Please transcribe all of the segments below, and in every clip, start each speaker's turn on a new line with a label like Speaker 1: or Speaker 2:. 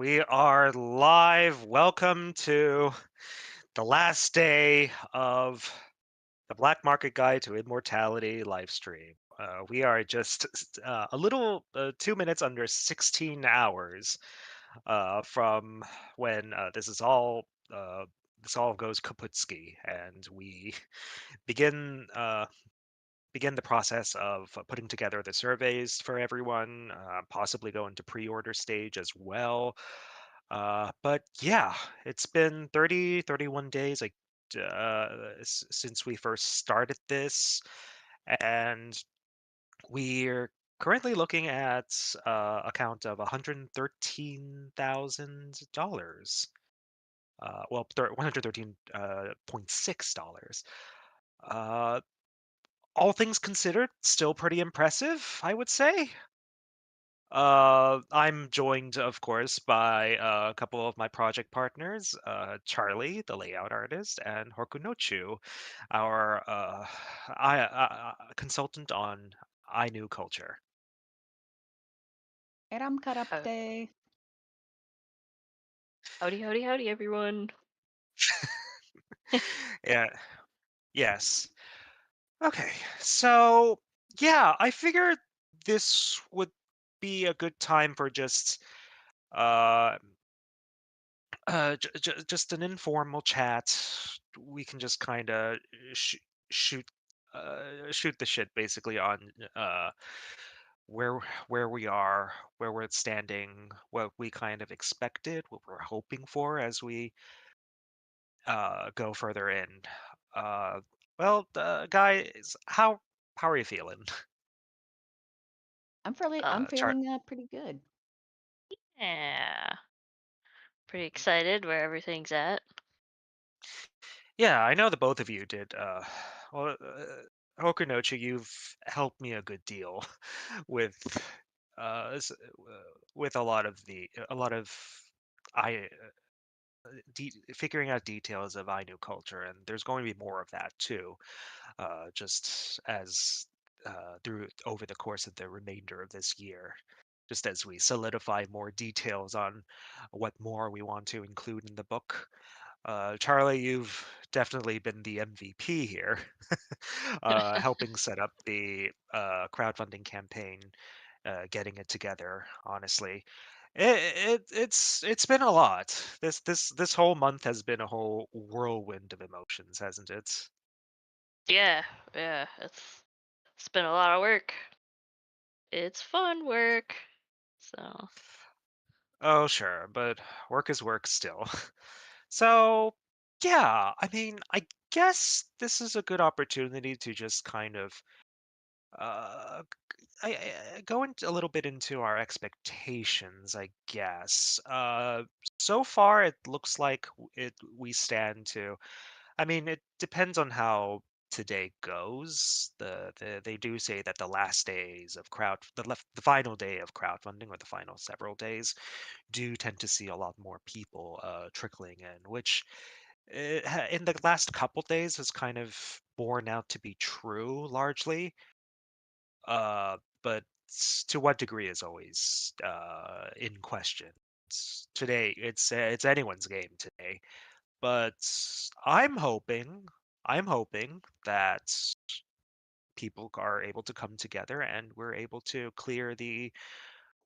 Speaker 1: We are live. Welcome to the last day of the Black Market Guide to Immortality live stream. We are just a little 2 minutes under 16 hours from when this all goes kaputski, and we begin begin the process of putting together the surveys for everyone, possibly go into pre-order stage as well. But yeah, it's been 31 days since we first started this, and we're currently looking at a count of $113,000. Well, $113.6. Uh, all things considered, still pretty impressive, I would say. I'm joined, of course, by a couple of my project partners, Charlie, the layout artist, and Horkewnochiw, our consultant on Ainu culture.
Speaker 2: Eram
Speaker 3: Oh,
Speaker 2: karapte.
Speaker 3: howdy, howdy, howdy, everyone.
Speaker 1: Yeah, yes. Okay, so yeah, I figured this would be a good time for uh, just an informal chat. We can just kind of sh- shoot shoot the shit basically on where where we are, where we're standing, what we kind of expected, what we're hoping for as we go further in. Uh, guys, how are you feeling?
Speaker 2: I'm
Speaker 1: Char-
Speaker 2: feeling pretty good.
Speaker 3: Yeah, pretty excited where everything's at.
Speaker 1: Yeah, I know the both of you did. Well, Hokunochi, you've helped me a good deal with with a lot of I figuring out details of Ainu culture, and there's going to be more of that too. Just as through over the course of the remainder of this year. Just as we solidify more details on what more we want to include in the book. Charlie, you've definitely been the MVP here, helping set up the crowdfunding campaign, getting it together. Honestly, it's been a lot. This whole month has been a whole whirlwind of emotions, hasn't it?
Speaker 3: Yeah, yeah, it's been a lot of work. It's fun work. So,
Speaker 1: Oh, sure, but work is work still. So, yeah, I mean, I guess this is a good opportunity to just kind of uh, go into a little bit into our expectations, I guess. So far, it looks like we stand to. I mean, it depends on how today goes. They do say that the last days of the final day of crowdfunding, or the final several days, do tend to see a lot more people trickling in, which in the last couple days has kind of borne out to be true largely. But to what degree is always in question. Today, it's anyone's game today. But I'm hoping, I'm hoping that people are able to come together and we're able to clear the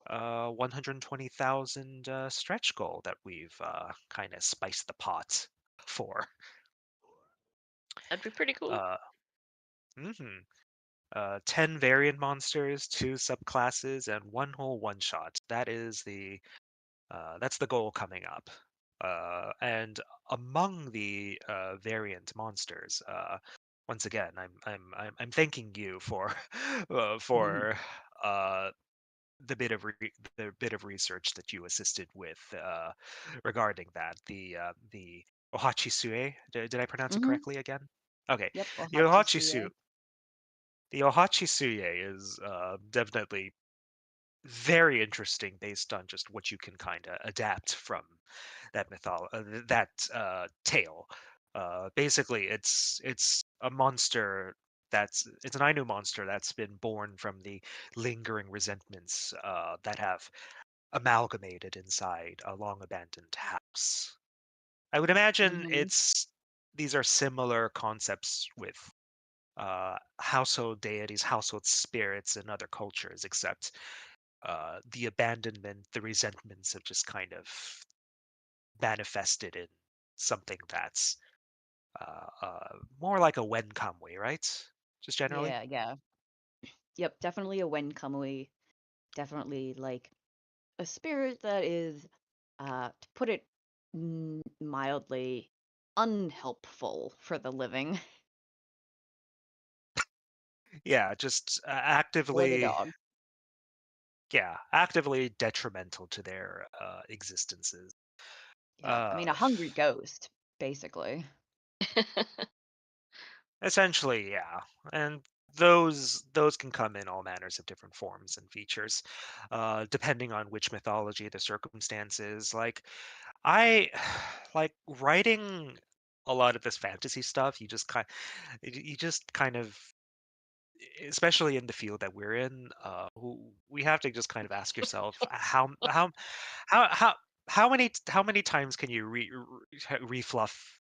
Speaker 1: 120,000 stretch goal that we've kind of spiced the pot for.
Speaker 3: that'd be pretty cool.
Speaker 1: Uh, mhm. 10 variant monsters, two subclasses, and one whole one shot. That's the goal coming up. And among the variant monsters, once again, I'm thanking you for for uh, the bit of research that you assisted with regarding that. The Ohachisue. Did I pronounce it
Speaker 2: Mm-hmm.
Speaker 1: correctly again? Okay,
Speaker 2: Yep.
Speaker 1: the
Speaker 2: Ohachisuye.
Speaker 1: the Ohachisue is definitely very interesting based on just what you can kind of adapt from that tale. Basically, it's a monster it's an Ainu monster that's been born from the lingering resentments that have amalgamated inside a long abandoned house. I would imagine
Speaker 3: Mhm.
Speaker 1: these are similar concepts with household deities, household spirits in other cultures, except the abandonment, the resentments have just kind of manifested in something that's more like a Wenkamwe, right? Just generally.
Speaker 3: Yeah, yeah. Yep, definitely a Wenkamui. Definitely like a spirit that is, to put it mildly, unhelpful for the living
Speaker 1: Yeah, just
Speaker 3: or the
Speaker 1: actively,
Speaker 3: dog.
Speaker 1: yeah, actively detrimental to their existences.
Speaker 3: Yeah, I mean, a
Speaker 1: Uh,
Speaker 3: hungry ghost, basically.
Speaker 1: Essentially, yeah, and those can come in all manners of different forms and features, depending on which mythology, the circumstances. Like I, like writing a lot of this fantasy stuff. You just kind of, especially in the field that we're in, we have to just kind of ask yourself how how how many times can you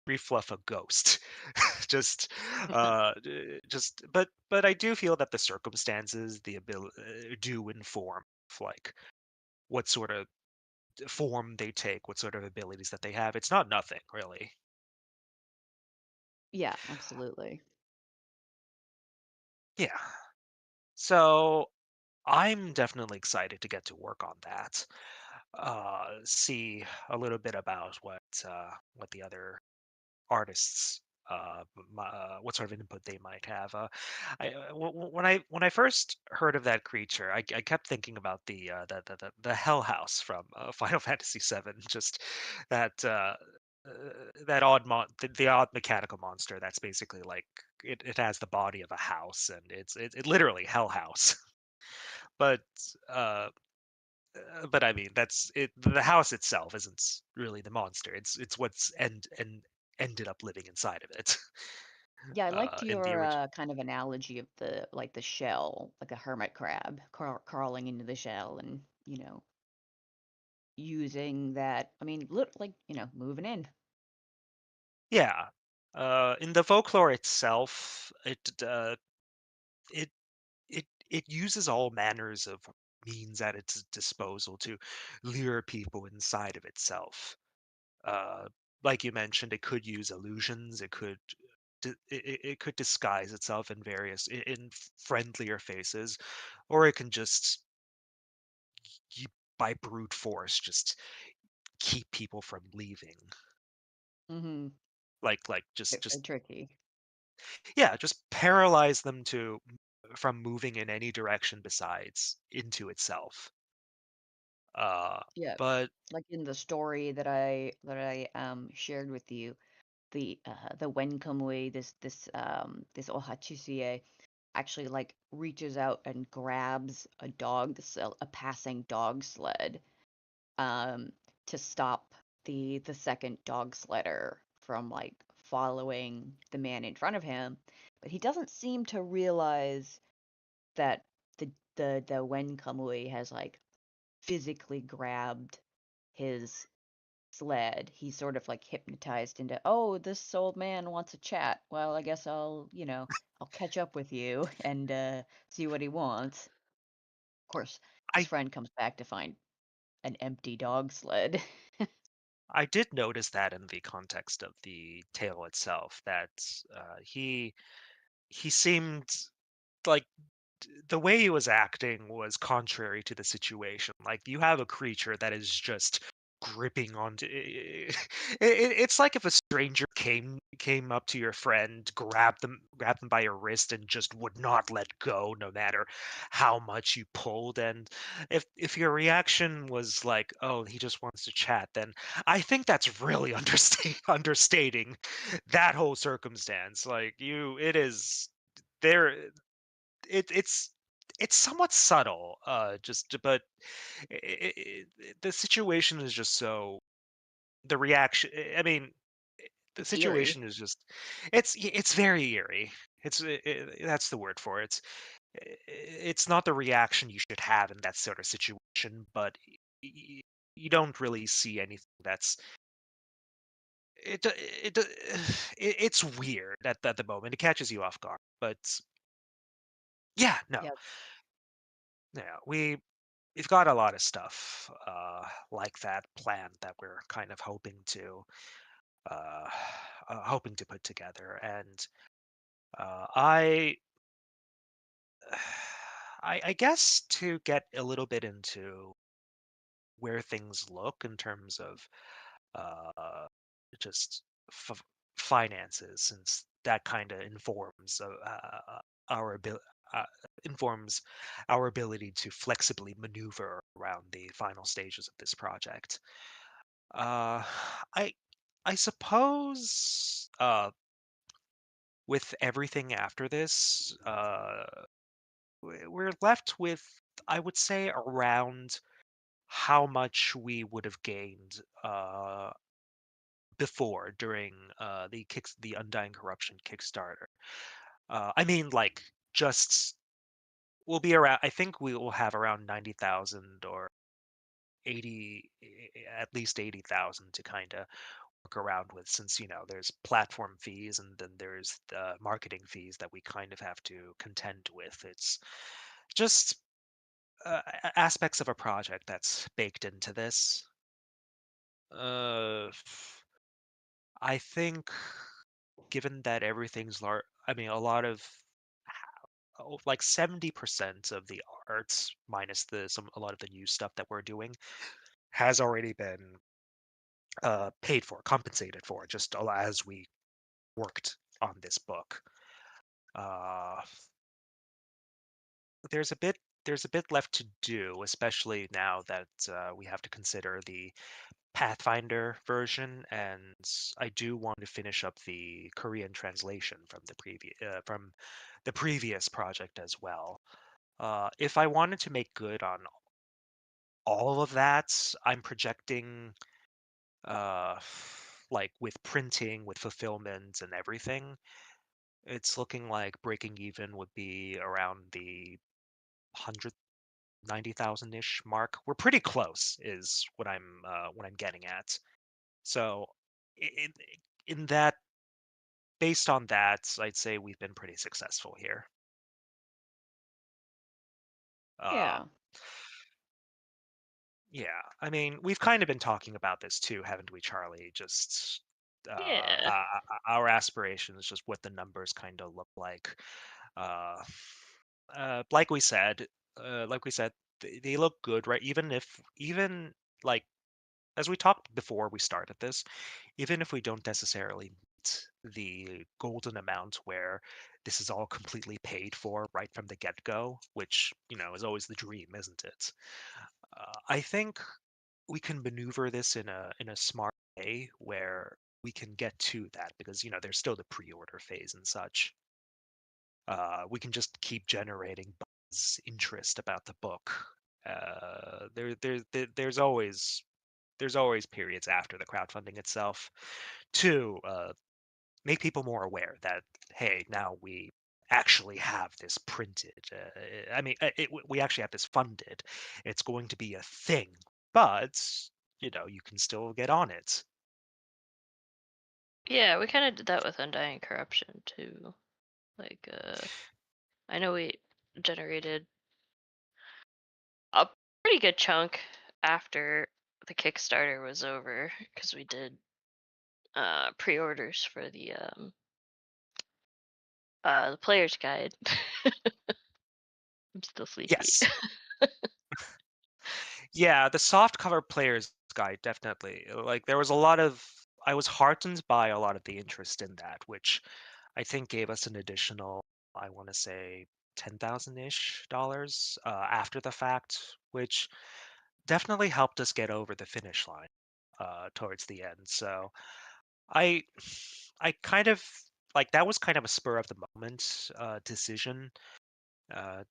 Speaker 1: refluff a ghost? just but I do feel that the circumstances, the ability, do inform like what sort of form they take, what sort of abilities that they have. It's not nothing really.
Speaker 3: Yeah, absolutely.
Speaker 1: Yeah. So I'm definitely excited to get to work on that. See a little bit about what the other artists what sort of input they might have. When I first heard of that creature, I kept thinking about the Hell House from Final Fantasy VII. Just that that the odd mechanical monster that's basically like it has the body of a house, and it literally Hell House. But uh, but I mean, that's it. The house itself isn't really the monster. It's what's ended up living inside of it.
Speaker 3: Yeah, I liked
Speaker 1: In the
Speaker 3: your
Speaker 1: original.
Speaker 3: kind of analogy of the shell, like a hermit crab crawling into the shell and, using that. I mean, look, like, moving in.
Speaker 1: Yeah. In the folklore itself, it it uses all manners of means at its disposal to lure people inside of itself. Uh, like you mentioned, it could use illusions. It could it could disguise itself in friendlier faces, or it can just by brute force just keep people from leaving.
Speaker 3: Mm-hmm.
Speaker 1: Like
Speaker 3: Very
Speaker 1: just
Speaker 3: tricky.
Speaker 1: yeah, just paralyze them to from moving in any direction besides into itself. Uh,
Speaker 3: Yeah,
Speaker 1: but
Speaker 3: like in the story that I shared with you, the Wenkamui, this Ohachisie actually like reaches out and grabs a passing dog sled, um, to stop the second dog sledder from like following the man in front of him, but he doesn't seem to realize that the Wenkamui has like physically grabbed his sled. He's sort of like hypnotized into, oh, this old man wants a chat. Well, I guess I'll catch up with you and see what he wants. Of course, his
Speaker 1: I
Speaker 3: friend comes back to find an empty dog sled.
Speaker 1: I did notice that in the context of the tale itself, that he seemed like the way he was acting was contrary to the situation. Like you have a creature that is just gripping onto it's like if a stranger came up to your friend, grabbed them by your wrist and just would not let go no matter how much you pulled. And if your reaction was like, oh, he just wants to chat, then I think that's really understating that whole circumstance. Like you it is there it's it's somewhat subtle, just but the situation is just so the reaction. I mean, the
Speaker 3: It's eerie.
Speaker 1: situation is just it's very eerie. That's the word for it. It's not the reaction you should have in that sort of situation, but y- you don't really see anything that's it's weird at the moment. It catches you off guard, but yeah, no,
Speaker 3: Yeah.
Speaker 1: yeah, we've got a lot of stuff like that planned that we're kind of uh, hoping to put together, and I. I guess to get a little bit into where things look in terms of uh, just finances, since that kind of our ability. Uh, informs our ability to flexibly maneuver around the final stages of this project. Uh, I I suppose with everything after this, we're left with, I would say, around how much we would have gained before during the Undying Corruption Kickstarter. I mean, like, just we'll be around. I think we will have around 90,000 or 80, at least 80,000 to kind of work around with, since there's platform fees and then there's the marketing fees that we kind of have to contend with. It's just aspects of a project that's baked into this. Uh, I think, given that everything's large, I mean, a lot of like 70% of the arts, minus a lot of the new stuff that we're doing, has already been paid for, compensated for, just as we worked on this book. Uh, there's a bit there's a bit left to do, especially now that we have to consider the Pathfinder version, and I do want to finish up the Korean translation from the previous project as well. If I wanted to make good on all of that, I'm projecting, uh, like with printing, with fulfillment and everything, it's looking like breaking even would be around the 190,000 ish mark. We're pretty close, is what I'm getting at. So, in in that, based on that, I'd say we've been pretty successful here. Uh,
Speaker 3: Yeah.
Speaker 1: yeah, I mean, we've kind of been talking about this too, haven't we, Charlie? Just
Speaker 2: Yeah.
Speaker 1: our aspirations, just what the numbers kind of look like. Uh, like we said, they look good, right? Even like as we talked before we started this, even if we don't necessarily meet the golden amount where this is all completely paid for right from the get-go, which is always the dream, isn't it? I think we can maneuver this in a smart way where we can get to that, because there's still the pre-order phase and such. We can just keep generating buzz, interest about the book. There's always periods after the crowdfunding itself to make people more aware that, hey, now we actually have this printed. I mean, we actually have this funded. It's going to be a thing, but you can still get on it.
Speaker 2: Yeah, we kind of did that with Undying Corruption too. Like, I know we generated a pretty good chunk after the Kickstarter was over because we did pre-orders for the player's guide. I'm still sleepy.
Speaker 1: Yes. Yeah, the soft cover player's guide, definitely. Like, there was a lot of I was heartened by a lot of the interest in that, which I think gave us an additional, I want to say, 10,000-ish dollars after the fact, which definitely helped us get over the finish line towards the end. So I I kind of like, that was kind of a spur of the moment decision.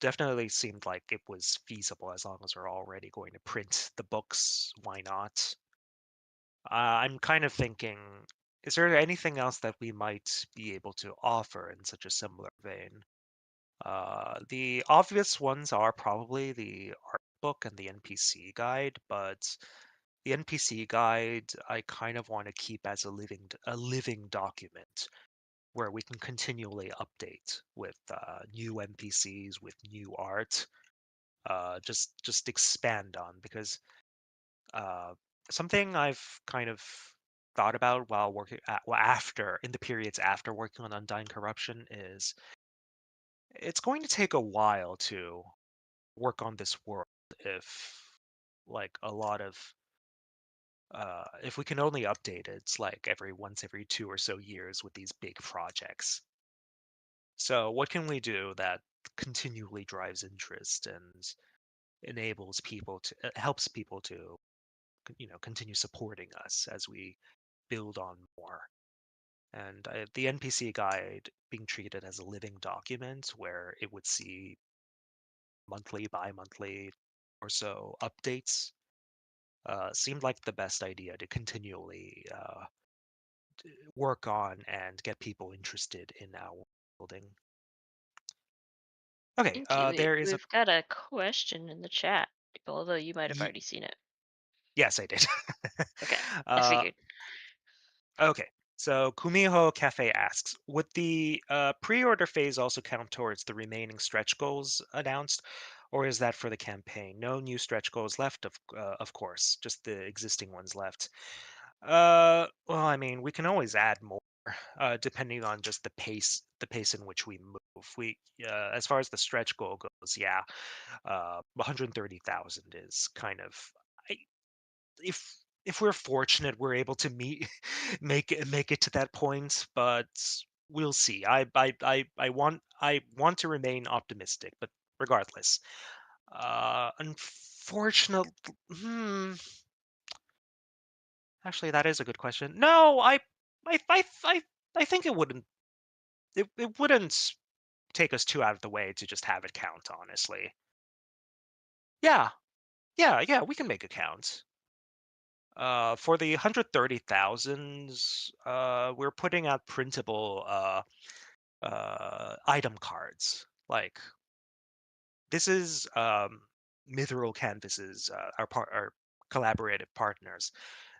Speaker 1: Definitely seemed like it was feasible, as long as we're already going to print the books. Why not? I'm kind of thinking, is there anything else that we might be able to offer in such a similar vein? The obvious ones are probably the art book and the NPC guide, but the NPC guide I kind of want to keep as a living document where we can continually update with new NPCs, with new art, just expand on because uh, something I've kind of thought about while working well, after in the periods after working on Undying Corruption is it's going to take a while to work on this world if like a lot of if we can only update it it's like every 2 or so years with these big projects. So what can we do that continually drives interest and enables people to helps people to continue supporting us as we build on more. And the NPC guide being treated as a living document where it would see monthly, bi-monthly or so updates seemed like the best idea to continually work on and get people interested in our building. Okay,
Speaker 2: Thank you.
Speaker 1: there is a
Speaker 2: We've got a question in the chat, although you might have
Speaker 1: ye-
Speaker 2: already seen it.
Speaker 1: yes, I did.
Speaker 2: Okay, I
Speaker 1: uh,
Speaker 2: figured.
Speaker 1: okay, so Kumiho Cafe asks, would the pre-order phase also count towards the remaining stretch goals announced, or is that for the campaign? No new stretch goals left, of course, just the existing ones left. Well, I mean, we can always add more, depending on just the pace in which we move. As far as the stretch goal goes, yeah, 130,000 is kind of, I, if we're fortunate, we're able to meet, make it to that point, but we'll see. I want to remain optimistic, but regardless, unfortunately, hmm. Actually, that is a good question. No, I, I, I, I think it wouldn't. It wouldn't take us too out of the way to just have it count. Honestly, yeah, yeah. We can make it count. For the 130,000, we're putting out printable item cards. Like this is Mithril Canvases, our collaborative partners.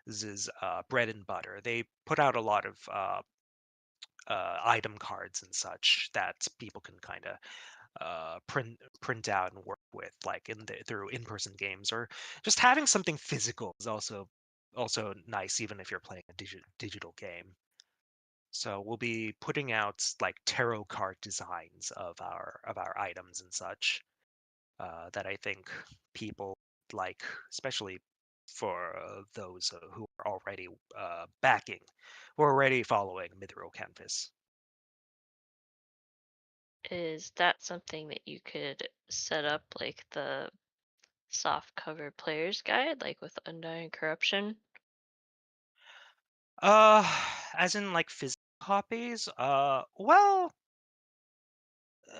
Speaker 1: This is bread and butter. They put out a lot of item cards and such that people can kind of print out and work with, like through in-person games, or just having something physical is also nice, even if you're playing a digital game. So we'll be putting out like tarot card designs of our items and such that I think people like, especially for those who are already who are already following Mithril Canvas.
Speaker 2: Is that something that you could set up like the soft cover player's guide, like with Undying Corruption?
Speaker 1: Uh, as in like physical copies? Well,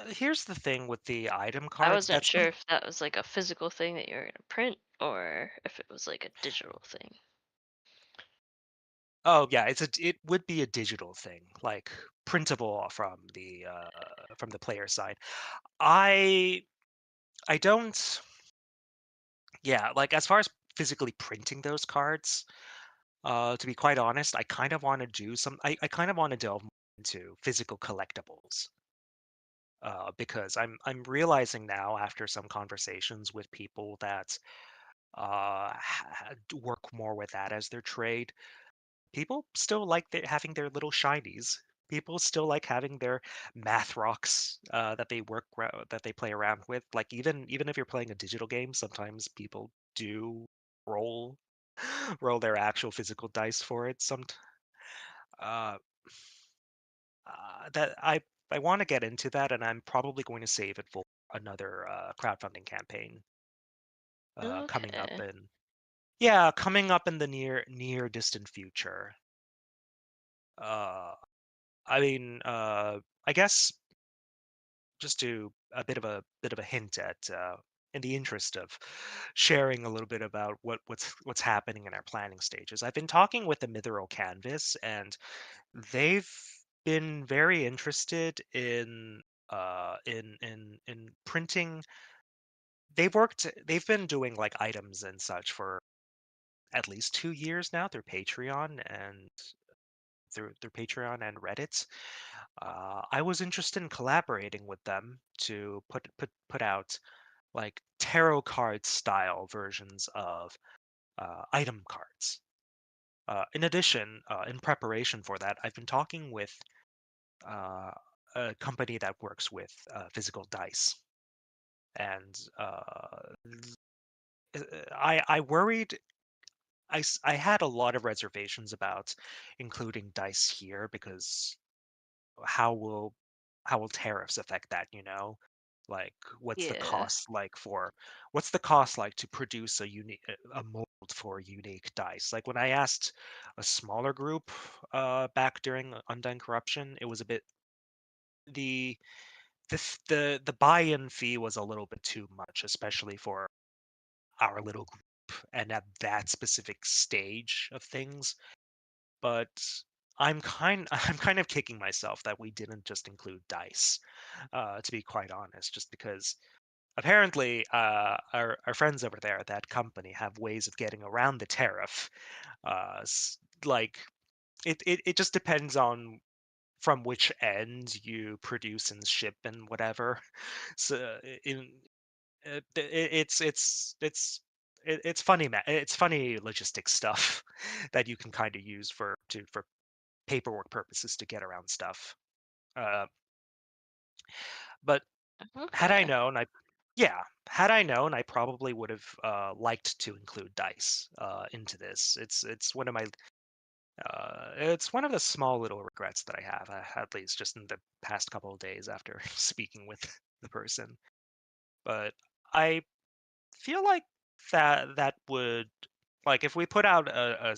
Speaker 1: here's the thing with the item
Speaker 2: I
Speaker 1: cards.
Speaker 2: wasn't
Speaker 1: That's
Speaker 2: sure if that was like a physical thing that you're gonna print or if it was like a digital thing.
Speaker 1: Oh yeah, it would be a digital thing, like printable from the player side. I I don't. Yeah, like as far as physically printing those cards, to be quite honest, I kind of want to do some. I kind of want to delve more into physical collectibles. Because I'm realizing now after some conversations with people that work more with that as their trade, people still like having their little shinies. People still like having their math rocks that they play around with. Like even if you're playing a digital game, sometimes people do roll roll their actual physical dice for it. Uh, that I want to get into that, and I'm probably going to save it for another crowdfunding campaign coming up
Speaker 2: Okay.
Speaker 1: in yeah coming up in the near distant future. Uh, I mean, I guess just to a bit of a hint at, in the interest of sharing a little bit about what's happening in our planning stages. I've been talking with the Mithril Canvas, and they've been very interested in printing. they've been doing like items and such for at least 2 years now through Patreon and through Patreon and Reddit. I was interested in collaborating with them to put out like tarot card style versions of item cards. In addition, in preparation for that, I've been talking with uh, a company that works with physical dice, and I worried. I had a lot of reservations about including dice here because how will how will tariffs affect that, you know? Like
Speaker 2: Yeah.
Speaker 1: what's the cost like to produce a mold for a unique dice? Like when I asked a smaller group back during Undying Corruption, it was a bit the the buy-in fee was a little bit too much, especially for our little group and at that specific stage of things. But I'm kind of kicking myself that we didn't just include dice, to be quite honest, just because apparently our friends over there at that company have ways of getting around the tariff. Like it just depends on from which end you produce and ship and whatever. So it's funny, it's funny logistic stuff that you can kind of use for paperwork purposes to get around stuff. Uh, but had I
Speaker 2: Okay.
Speaker 1: known, yeah, had I known, I probably would have liked to include dice into this. It's one of the small little regrets that I have, at least just in the past couple of days after speaking with the person. But I feel like that would like if we put out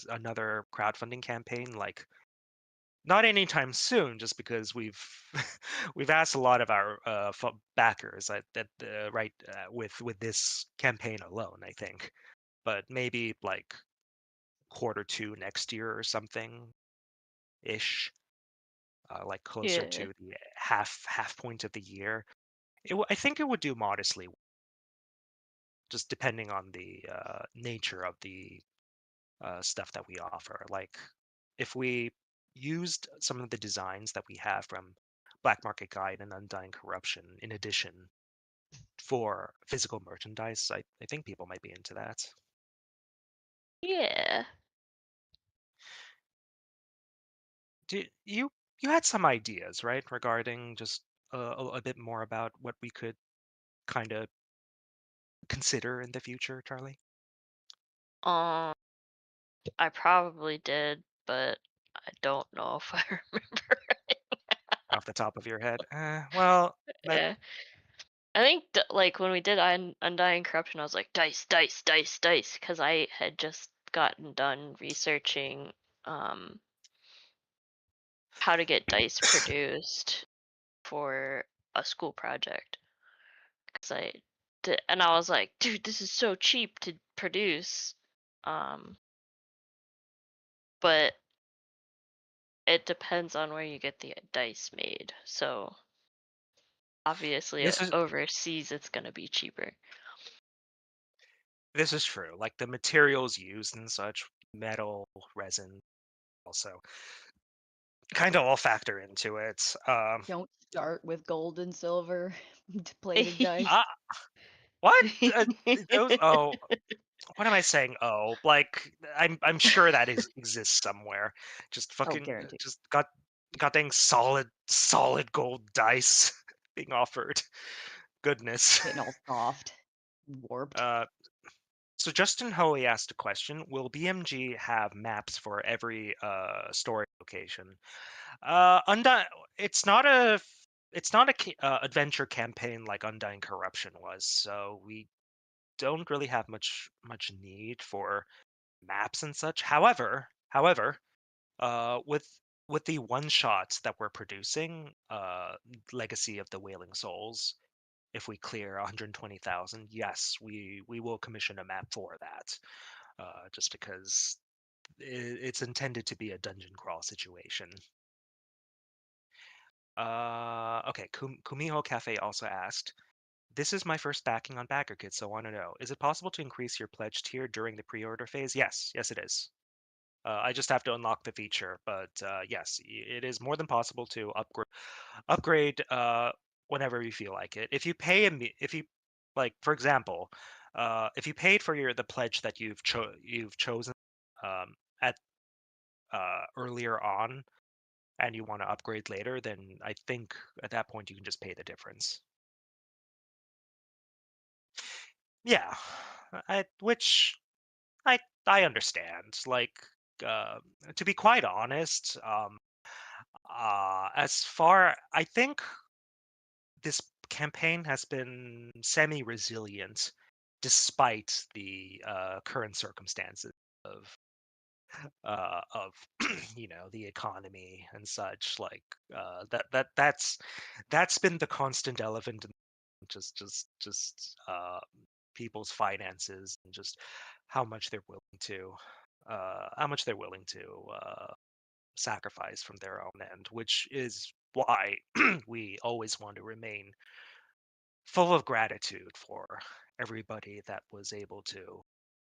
Speaker 1: another crowdfunding campaign, like not anytime soon, just because we've asked a lot of our backers right with this campaign alone, I think. But maybe like quarter 2 next year or something ish, like closer
Speaker 2: Yeah.
Speaker 1: to the half point of the year. I think it would do modestly, just depending on the nature of the stuff that we offer. Like if we used some of the designs that we have from Black Market Guide and Undying Corruption in addition for physical merchandise, I think people might be into that.
Speaker 2: Yeah.
Speaker 1: You had some ideas, right, regarding just a bit more about what we could kind of consider in the future, Charlie,
Speaker 2: Um, I probably did, but I don't know if I remember.
Speaker 1: off the top of your head. Well, that
Speaker 2: Yeah. I think like when we did Undying Corruption, I was like dice, dice, dice, dice, because I had just gotten done researching um how to get dice produced for a school project. Because and I was like, dude, this is so cheap to produce. Um, but it depends on where you get the dice made. So obviously,
Speaker 1: this is
Speaker 2: overseas, it's gonna be cheaper.
Speaker 1: this is true. Like the materials used and such, metal, resin, also kind of all factor into it.
Speaker 3: Don't start with gold and silver plated dice.
Speaker 1: Uh, what? Uh, those? Oh, what am I saying? Oh, like I'm sure that exists somewhere. Just
Speaker 3: Oh,
Speaker 1: fucking
Speaker 3: guaranteed.
Speaker 1: just got dang solid gold dice being offered. Goodness.
Speaker 3: Getting all soft, warped.
Speaker 1: Uh, so Justin Hoey asked a question: will BMG have maps for every story location? Undying. It's not a. It's not a adventure campaign like Undying Corruption was, so we don't really have much need for maps and such. However, with the one shots that we're producing, Legacy of the Wailing Souls, if we clear 120,000, yes, we will commission a map for that. Just because it's intended to be a dungeon crawl situation. Okay, Kumiho Cafe also asked, This is my first backing on Backerkit, so I want to know: is it possible to increase your pledge tier during the pre-order phase? Yes, yes, it is. I just have to unlock the feature, but yes, it is more than possible to upgrade whenever you feel like it. If you pay if you like, for example, if you paid for the pledge that you've chosen at earlier on, and you want to upgrade later, then I think at that point you can just pay the difference. Yeah, which I understand. Like, uh, to be quite honest, as far I think this campaign has been semi-resilient despite the current circumstances of the economy and such. Like, that's been the constant elephant in just people's finances, and just how much they're willing to sacrifice from their own end, which is why we always want to remain full of gratitude for everybody that was able to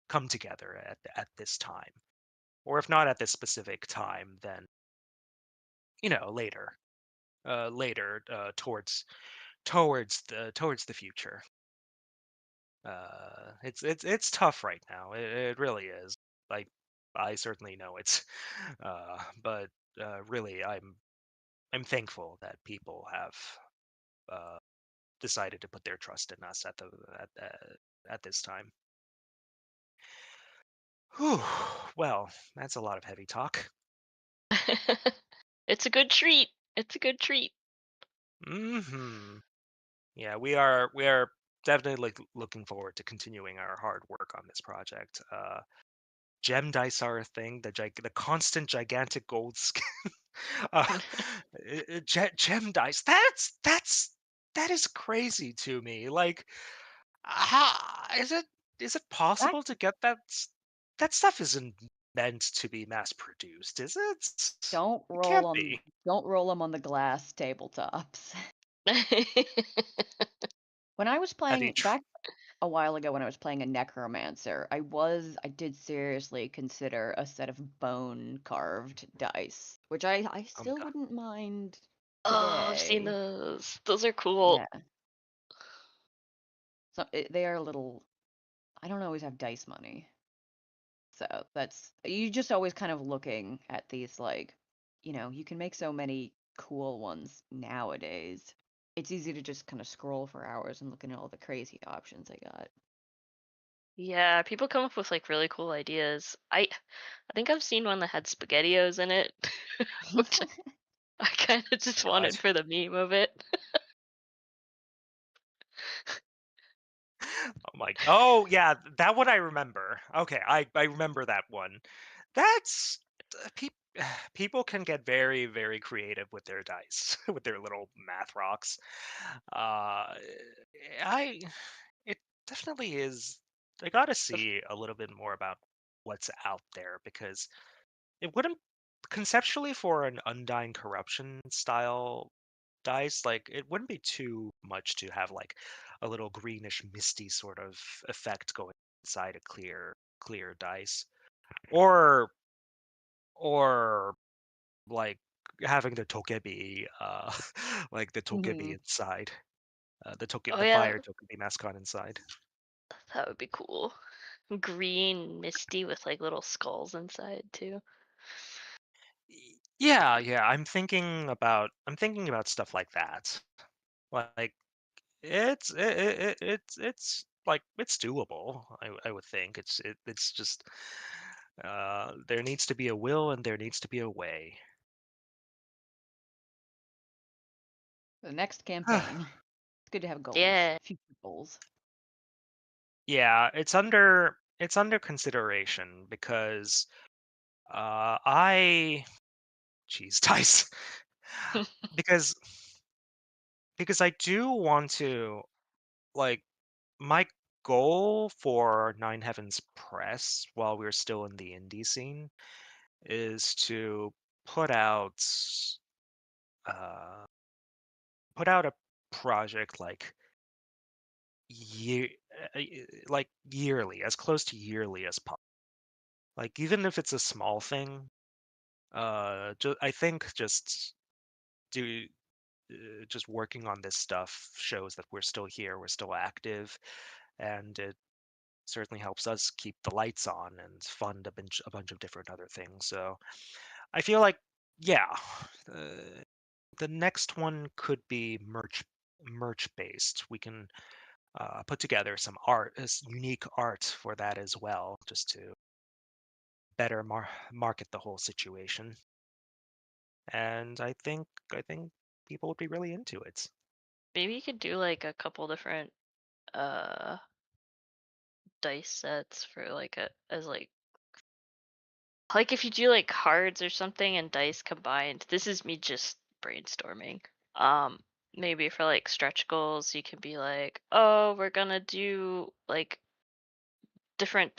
Speaker 1: come together at this time. Or if not at this specific time, then later, towards the future. It's tough right now. It really is. Like, I certainly know it's, but really, I'm thankful that people have uh, decided to put their trust in us at at this time. Whew. Well, that's a lot of heavy talk.
Speaker 2: It's a good treat. It's a good treat.
Speaker 1: Hmm. Yeah, we are definitely looking forward to continuing our hard work on this project. Gem dice are a thing. The constant gigantic gold skin. uh, gem dice. That is crazy to me. Like, how is it
Speaker 3: That
Speaker 1: possible to get that? That stuff isn't meant to be mass produced, is it?
Speaker 3: don't
Speaker 1: It
Speaker 3: roll
Speaker 1: can't
Speaker 3: them
Speaker 1: be.
Speaker 3: don't roll them on the glass tabletops. When I was
Speaker 1: Have you?
Speaker 3: playing back a while ago when I was playing a necromancer, I did seriously consider a set of bone carved dice, which I
Speaker 1: Oh my
Speaker 3: still
Speaker 1: god.
Speaker 3: wouldn't mind
Speaker 2: Oh, I've seen
Speaker 3: today.
Speaker 2: those. Those are cool.
Speaker 3: Yeah. So they are a little I don't always have dice money. So that's you just always kind of looking at these like, you can make so many cool ones nowadays. It's easy to just kind of scroll for hours and look at all the crazy options I got.
Speaker 2: Yeah, people come up with like really cool ideas. I think I've seen one that had SpaghettiOs in it, which I kind of just
Speaker 1: God.
Speaker 2: wanted for the meme of it.
Speaker 1: Oh my. Oh yeah, that one I remember. Okay, I remember that one. That's people can get very very creative with their dice, with their little math rocks. Uh, I it definitely is. I gotta
Speaker 2: The
Speaker 1: see a little bit more about what's out there, because it wouldn't conceptually, for an undying corruption style dice, like, it wouldn't be too much to have like a little greenish misty sort of effect going inside a clear dice, or or like having the togebi, like the togebi
Speaker 3: Mhm.
Speaker 1: inside,
Speaker 2: Oh
Speaker 1: the
Speaker 2: yeah,
Speaker 1: fire togebi mascot inside.
Speaker 2: that would be cool. Green, misty with like little skulls inside too.
Speaker 1: Yeah, yeah, I'm thinking about stuff like that. Like, it's like, it's doable. I would think it's just, there needs to be a will and there needs to be a way.
Speaker 3: The next campaign. It's good to have goals,
Speaker 2: Yeah.
Speaker 3: future goals.
Speaker 1: Yeah, it's under consideration, because I cheese dice, because I do want to, like, my goal for Nine Heavens Press while we're still in the indie scene is to put out uh put out a project, like, year, like yearly, as close to yearly as possible. Like even if it's a small thing, I think do just working on this stuff shows that we're still here, we're still active, and it certainly helps us keep the lights on and fund a bunch of different other things. So I feel like, yeah, uh, the next one could be merch based. We can put together some unique art for that as well, just to better market the whole situation. And I think people would be really into it.
Speaker 2: Maybe you could do like a couple different uh dice sets for like a as like if you do like cards or something and dice combined. This is me just brainstorming. Um Maybe for like stretch goals you can be like, "Oh, we're going to do like different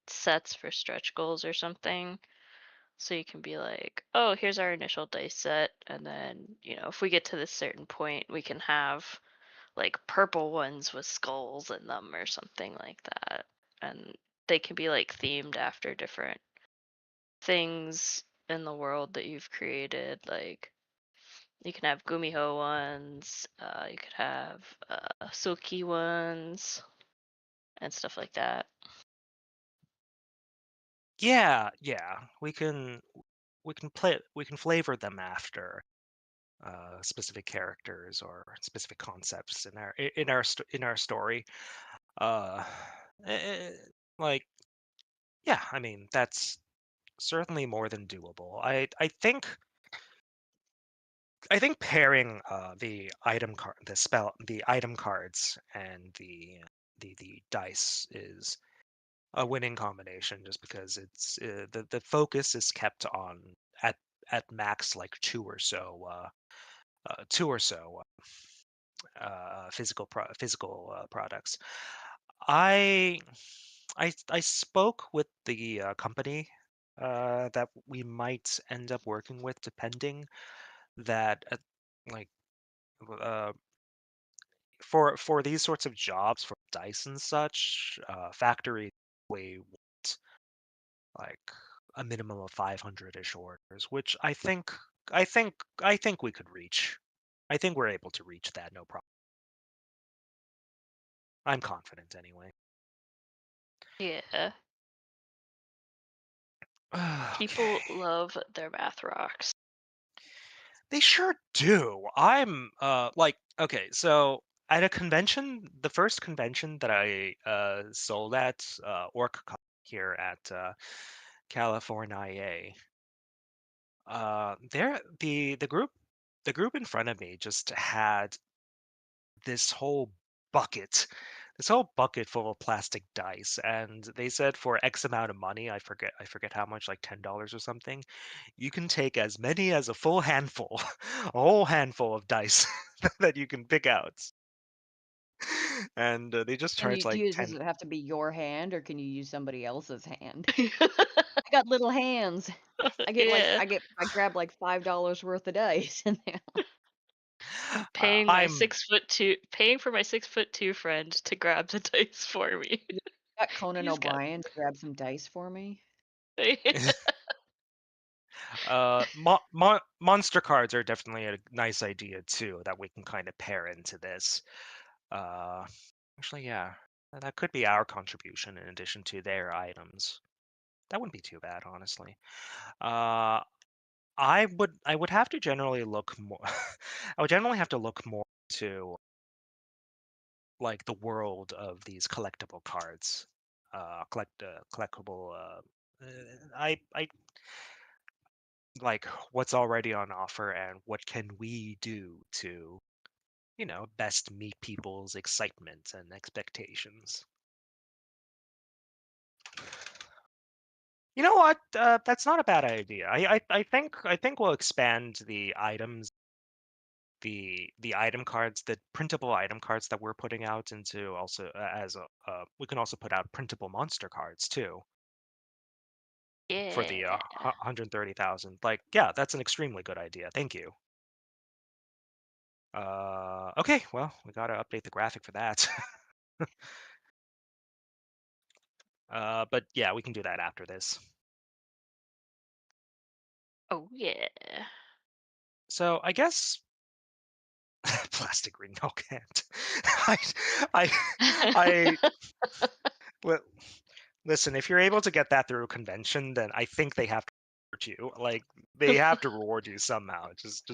Speaker 2: sets for stretch goals or something." So you can be like, "Oh, here's our initial dice set, and then, if we get to this certain point, we can have like purple ones with skulls in them or something like that." And they can be like themed after different things in the world that you've created. Like you can have gumiho ones, you could have silky ones and stuff like that.
Speaker 1: Yeah, yeah, we can flavor them after specific characters or specific concepts in our story. Uh, eh, like, yeah, I mean that's certainly more than doable. I think pairing the item cards and the dice is a winning combination, just because the focus is kept on at at max like physical products. I I spoke with the company that we might end up working with, depending that like uh, for these sorts of jobs, for dice and such, factory way want like a minimum of 500-ish orders, which I think we could reach. I think we're able to reach that, no problem. I'm confident anyway.
Speaker 2: Yeah.
Speaker 1: Okay.
Speaker 2: People love their math rocks.
Speaker 1: They sure do. I'm like, okay, so at a convention, the first convention that I sold at, here at California, there the group in front of me just had this whole bucket this whole bucket full of plastic dice, and they said for X amount of money, I forget how much, like $10 or something, you can take as many as a full handful, a whole handful of dice that you can pick out. And they just
Speaker 3: And
Speaker 1: charge like
Speaker 3: does
Speaker 1: 10.
Speaker 3: it have to be your hand or can you use somebody else's hand? I got little hands.
Speaker 2: Yeah.
Speaker 3: I grab like $5 worth of dice in there.
Speaker 1: I'm
Speaker 2: Paying for my 6'2" friend to grab the dice for me.
Speaker 3: You got Conan
Speaker 2: He's got
Speaker 3: O'Brien to grab some dice for me.
Speaker 1: monster cards are definitely a nice idea too, that we can kind of pair into this. Uh, Actually, yeah, that could be our contribution in addition to their items. That wouldn't be too bad, honestly. Uh, I would have to generally look more. I would generally have to look more to like the world of these collectible cards, collectible. I like what's already on offer and what can we do to best meet people's excitement and expectations. You know what? That's not a bad idea. I think we'll expand the item cards, the printable item cards that we're putting out into also as a we can also put out printable monster cards too for the
Speaker 2: Yeah.
Speaker 1: 130,000. Like, yeah, that's an extremely good idea. Thank you. Okay, well, we gotta update the graphic for that. But yeah, we can do that after this.
Speaker 2: Oh yeah.
Speaker 1: So I guess plastic ring. No, can't. I, I, I. Well, listen. If you're able to get that through a convention, then I think they have to reward you. Like they have to reward you somehow. Just.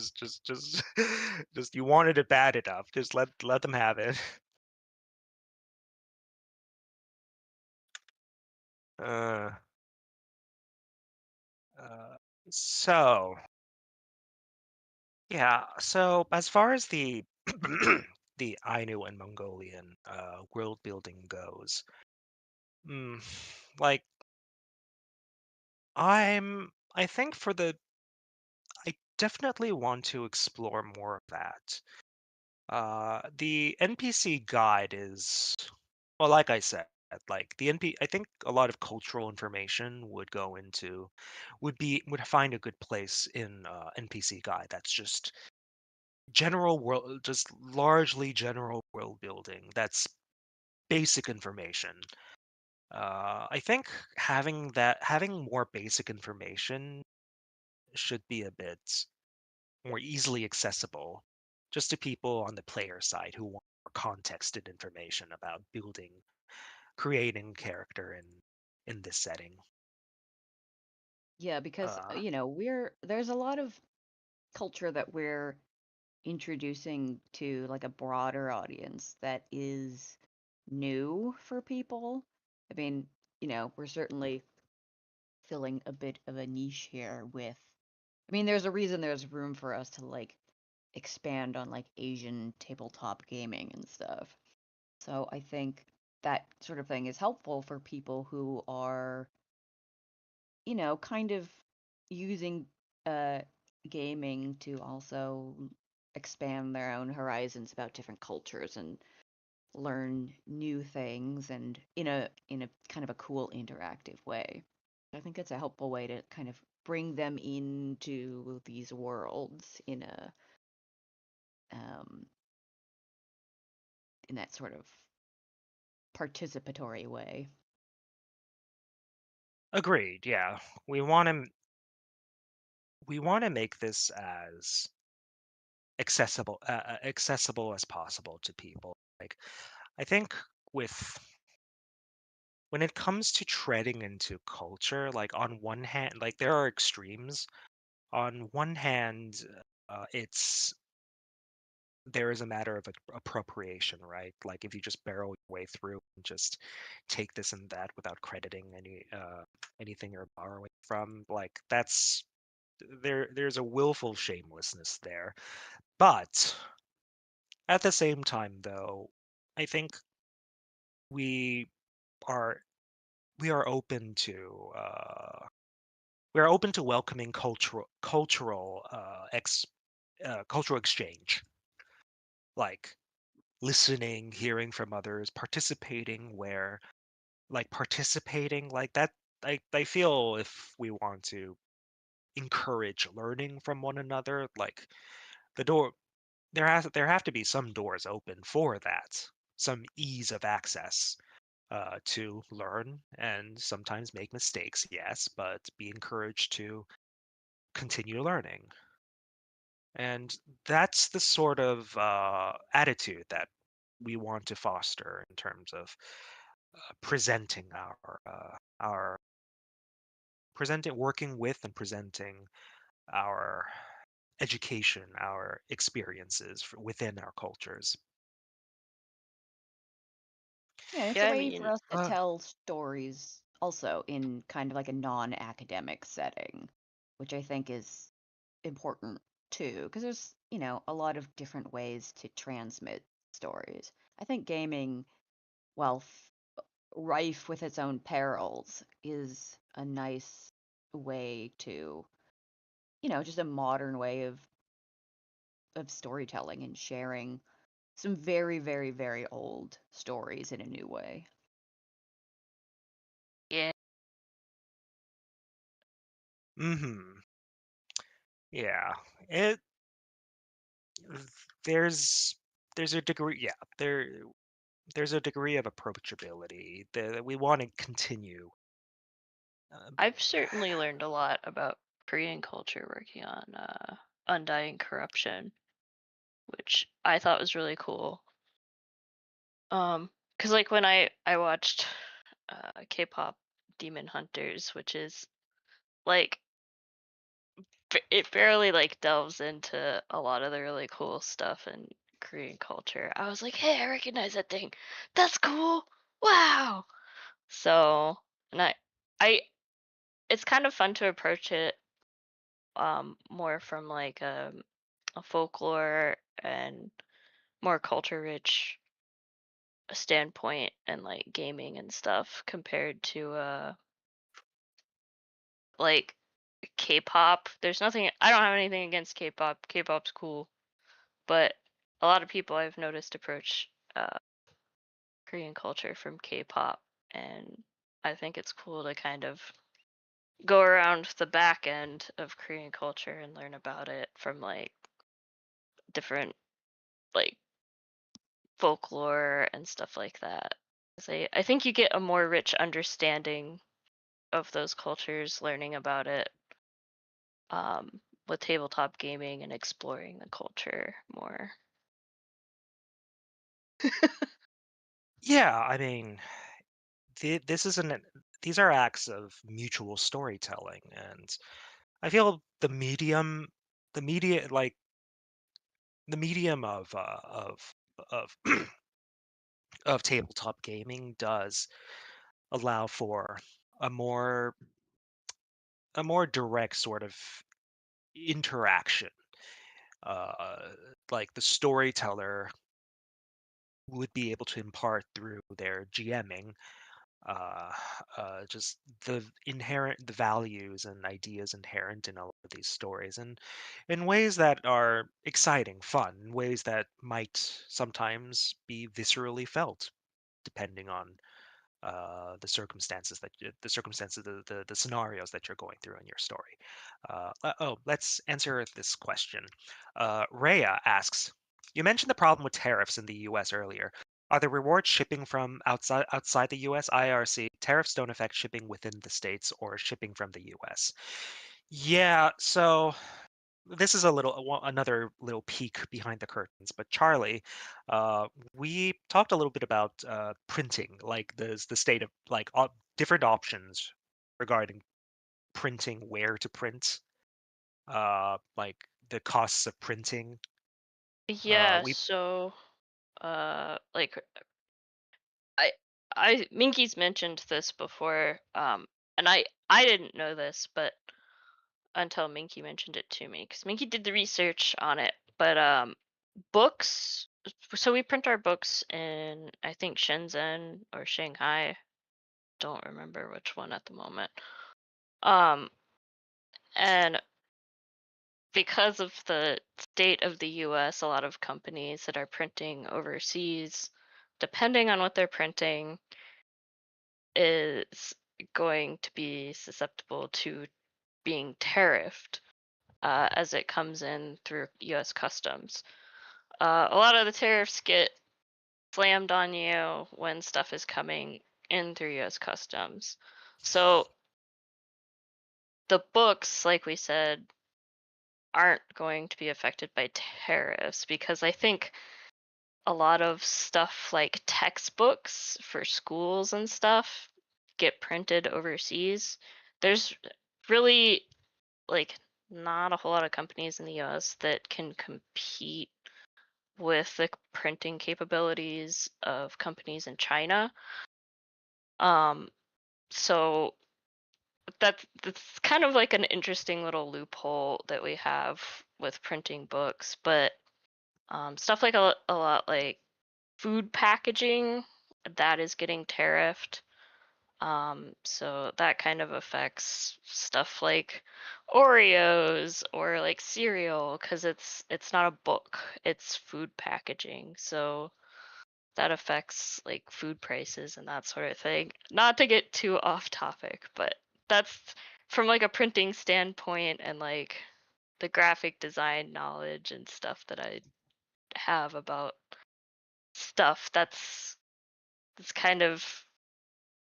Speaker 1: You wanted it bad enough. Just let them have it. Uh. Uh. So yeah. So as far as the the Ainu and Mongolian world building goes, mm, like I think I definitely want to explore more of that. The NPC guide is, well, like I said, like the I think a lot of cultural information would go into, would find a good place in NPC guide. That's just general world, just largely general world building. That's basic information. I think having more basic information should be a bit more easily accessible just to people on the player side who want more contexted information about building, creating character in this setting.
Speaker 3: Yeah, because
Speaker 1: Uh,
Speaker 3: there's a lot of culture that we're introducing to like a broader audience that is new for people. I mean, we're certainly filling a bit of a niche here with I mean, there's a reason there's room for us to like expand on like Asian tabletop gaming and stuff. So I think that sort of thing is helpful for people who are, kind of using uh gaming to also expand their own horizons about different cultures and learn new things and in a kind of a cool interactive way. I think it's a helpful way to kind of bring them into these worlds um in that sort of participatory way.
Speaker 1: Agreed. Yeah, we want to we want to make this as accessible as possible to people. Like I think with when it comes to treading into culture, like on one hand, like there are extremes. On one hand, it's there is a matter of appropriation, right? Like if you just barrel your way through and just take this and that without crediting anything you're borrowing from, like there's a willful shamelessness there. But at the same time, though, I think we are we are open to welcoming cultural exchange, like listening, hearing from others, participating like that. I feel if we want to encourage learning from one another, like the door there have to be some doors open for that, some ease of access to learn and sometimes make mistakes, yes, but be encouraged to continue learning. And that's the sort of attitude that we want to foster in terms of presenting our presenting working with and presenting our education, our experiences within our cultures.
Speaker 3: Yeah, it's a
Speaker 2: Yeah, I
Speaker 3: way for
Speaker 2: mean,
Speaker 3: us to
Speaker 1: Uh,
Speaker 3: tell stories also in kind of like a non-academic setting, which I think is important too, because there's, a lot of different ways to transmit stories. I think gaming, while rife with its own perils, is a nice way to, just a modern way of storytelling and sharing some very, very, very old stories in a new way.
Speaker 2: yeah,
Speaker 1: mhm. Yeah. It there's there's a degree, yeah. there's a degree of approachability that we want to continue. Uh,
Speaker 2: I've certainly learned a lot about Korean culture working on Undying Corruption, which I thought was really cool. Cause like when I watched K-pop Demon Hunters, which is like it barely like delves into a lot of the really cool stuff in Korean culture. I was like, hey, I recognize that thing. That's cool. Wow. So, and I, it's kind of fun to approach it more from like a folklore and more culture rich standpoint and like gaming and stuff compared to like K-pop. There's nothing, I don't have anything against K-pop. K-pop's cool, but a lot of people I've noticed approach Korean culture from K-pop, and I think it's cool to kind of go around the back end of Korean culture and learn about it from like different like folklore and stuff like that. 'Cause I think you get a more rich understanding of those cultures learning about it with tabletop gaming and exploring the culture more.
Speaker 1: yeah, I mean, this is an these are acts of mutual storytelling, and I feel the media, like the medium of of tabletop gaming does allow for a more a more direct sort of interaction. Uh, like the storyteller would be able to impart through their GMing uh, just the values and ideas inherent in all of these stories, and in ways that are exciting, fun, in ways that might sometimes be viscerally felt, depending on the circumstances, the scenarios that you're going through in your story. Let's answer this question. Rhea asks, you mentioned the problem with tariffs in the U.S. earlier. Are the rewards shipping from outside the U.S.? IRC tariffs don't affect shipping within the states or shipping from the U.S. Yeah, so this is another little peek behind the curtains. But Charlie, uh, we talked a little bit about printing, like the state of like different options regarding printing, where to print, like the costs of printing.
Speaker 2: Yeah,
Speaker 1: We
Speaker 2: so like I Minky's mentioned this before, and I didn't know this, but until Minky mentioned it to me, because Minky did the research on it. But books, so we print our books in I think Shenzhen or Shanghai. Don't remember which one at the moment. Um, and because of the state of the U.S., a lot of companies that are printing overseas, depending on what they're printing, is going to be susceptible to being tariffed as it comes in through U.S. customs. A lot of the tariffs get slammed on you when stuff is coming in through U.S. customs. So the books, like we said, aren't going to be affected by tariffs because I think a lot of stuff like textbooks for schools and stuff get printed overseas. There's really like not a whole lot of companies in the US that can compete with the printing capabilities of companies in China. Um, so that's kind of like an interesting little loophole that we have with printing books, but stuff like a lot like food packaging that is getting tariffed. So that kind of affects stuff like Oreos or like cereal because it's not a book, it's food packaging. So that affects like food prices and that sort of thing. Not to get too off topic, but that's from like a printing standpoint and like the graphic design knowledge and stuff that I have about stuff. it's kind of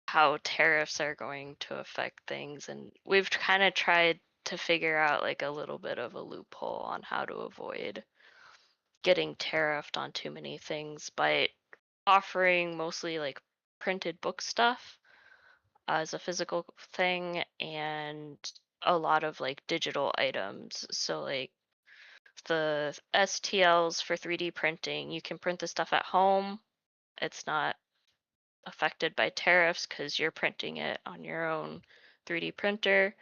Speaker 2: how tariffs are going to affect things, and we've kind of tried to figure out like a little bit of a loophole on how to avoid getting tariffed on too many things by offering mostly like printed book stuff as a physical thing, and a lot of like digital items. So like the STLs for 3D printing, you can print the stuff at home. It's not affected by tariffs because you're printing it on your own 3D printer.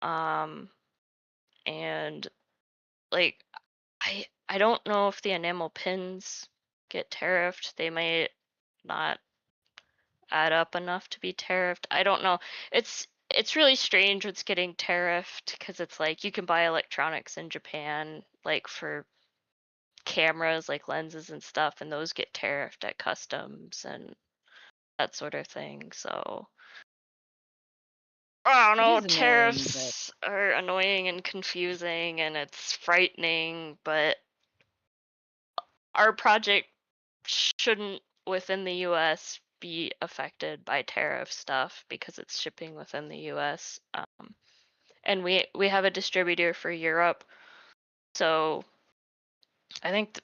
Speaker 2: Um, and like I don't know if the enamel pins get tariffed. They might not add up enough to be tariffed. I don't know. It's really strange what's getting tariffed because it's like you can buy electronics in Japan like for cameras like lenses and stuff, and those get tariffed at customs and that sort of thing. So I don't
Speaker 3: It
Speaker 2: know,
Speaker 3: is annoying, but
Speaker 2: tariffs are annoying and confusing and it's frightening, but our project shouldn't within the US be affected by tariff stuff because it's shipping within the US. And we have a distributor for Europe, so I think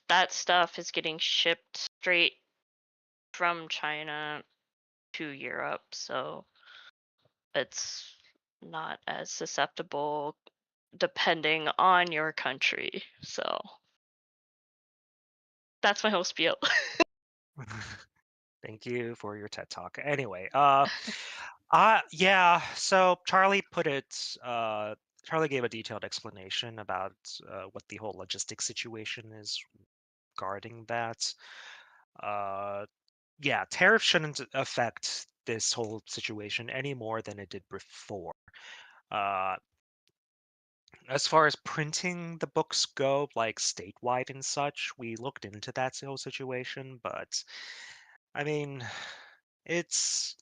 Speaker 2: that stuff is getting shipped straight from China to Europe, so it's not as susceptible depending on your country. So that's my whole spiel.
Speaker 1: Thank you for your TED talk. Anyway, yeah. So Charlie gave a detailed explanation about what the whole logistics situation is regarding that. Uh, yeah, tariffs shouldn't affect this whole situation any more than it did before. Uh, as far as printing the books go, like statewide and such, we looked into that whole situation, but I mean, it's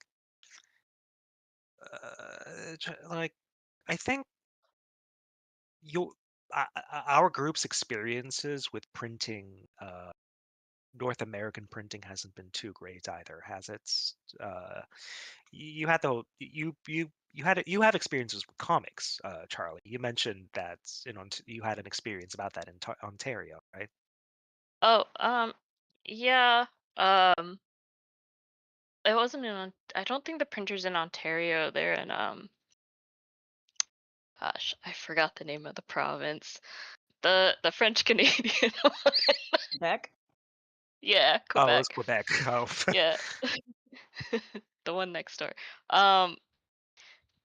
Speaker 1: like I think you our group's experiences with printing North American printing hasn't been too great either, has it? Uh, you had the you have experiences with comics, Charlie. You mentioned that you had an experience about that in Ontario, right?
Speaker 2: Oh, yeah. Um, it wasn't I don't think the printer's in Ontario. They're in gosh, I forgot the name of the province. The French Canadian one.
Speaker 3: Beck,
Speaker 2: Yeah,
Speaker 1: Oh, it was
Speaker 2: Quebec.
Speaker 1: Quebec. Oh,
Speaker 2: Yeah. The one next door. Um,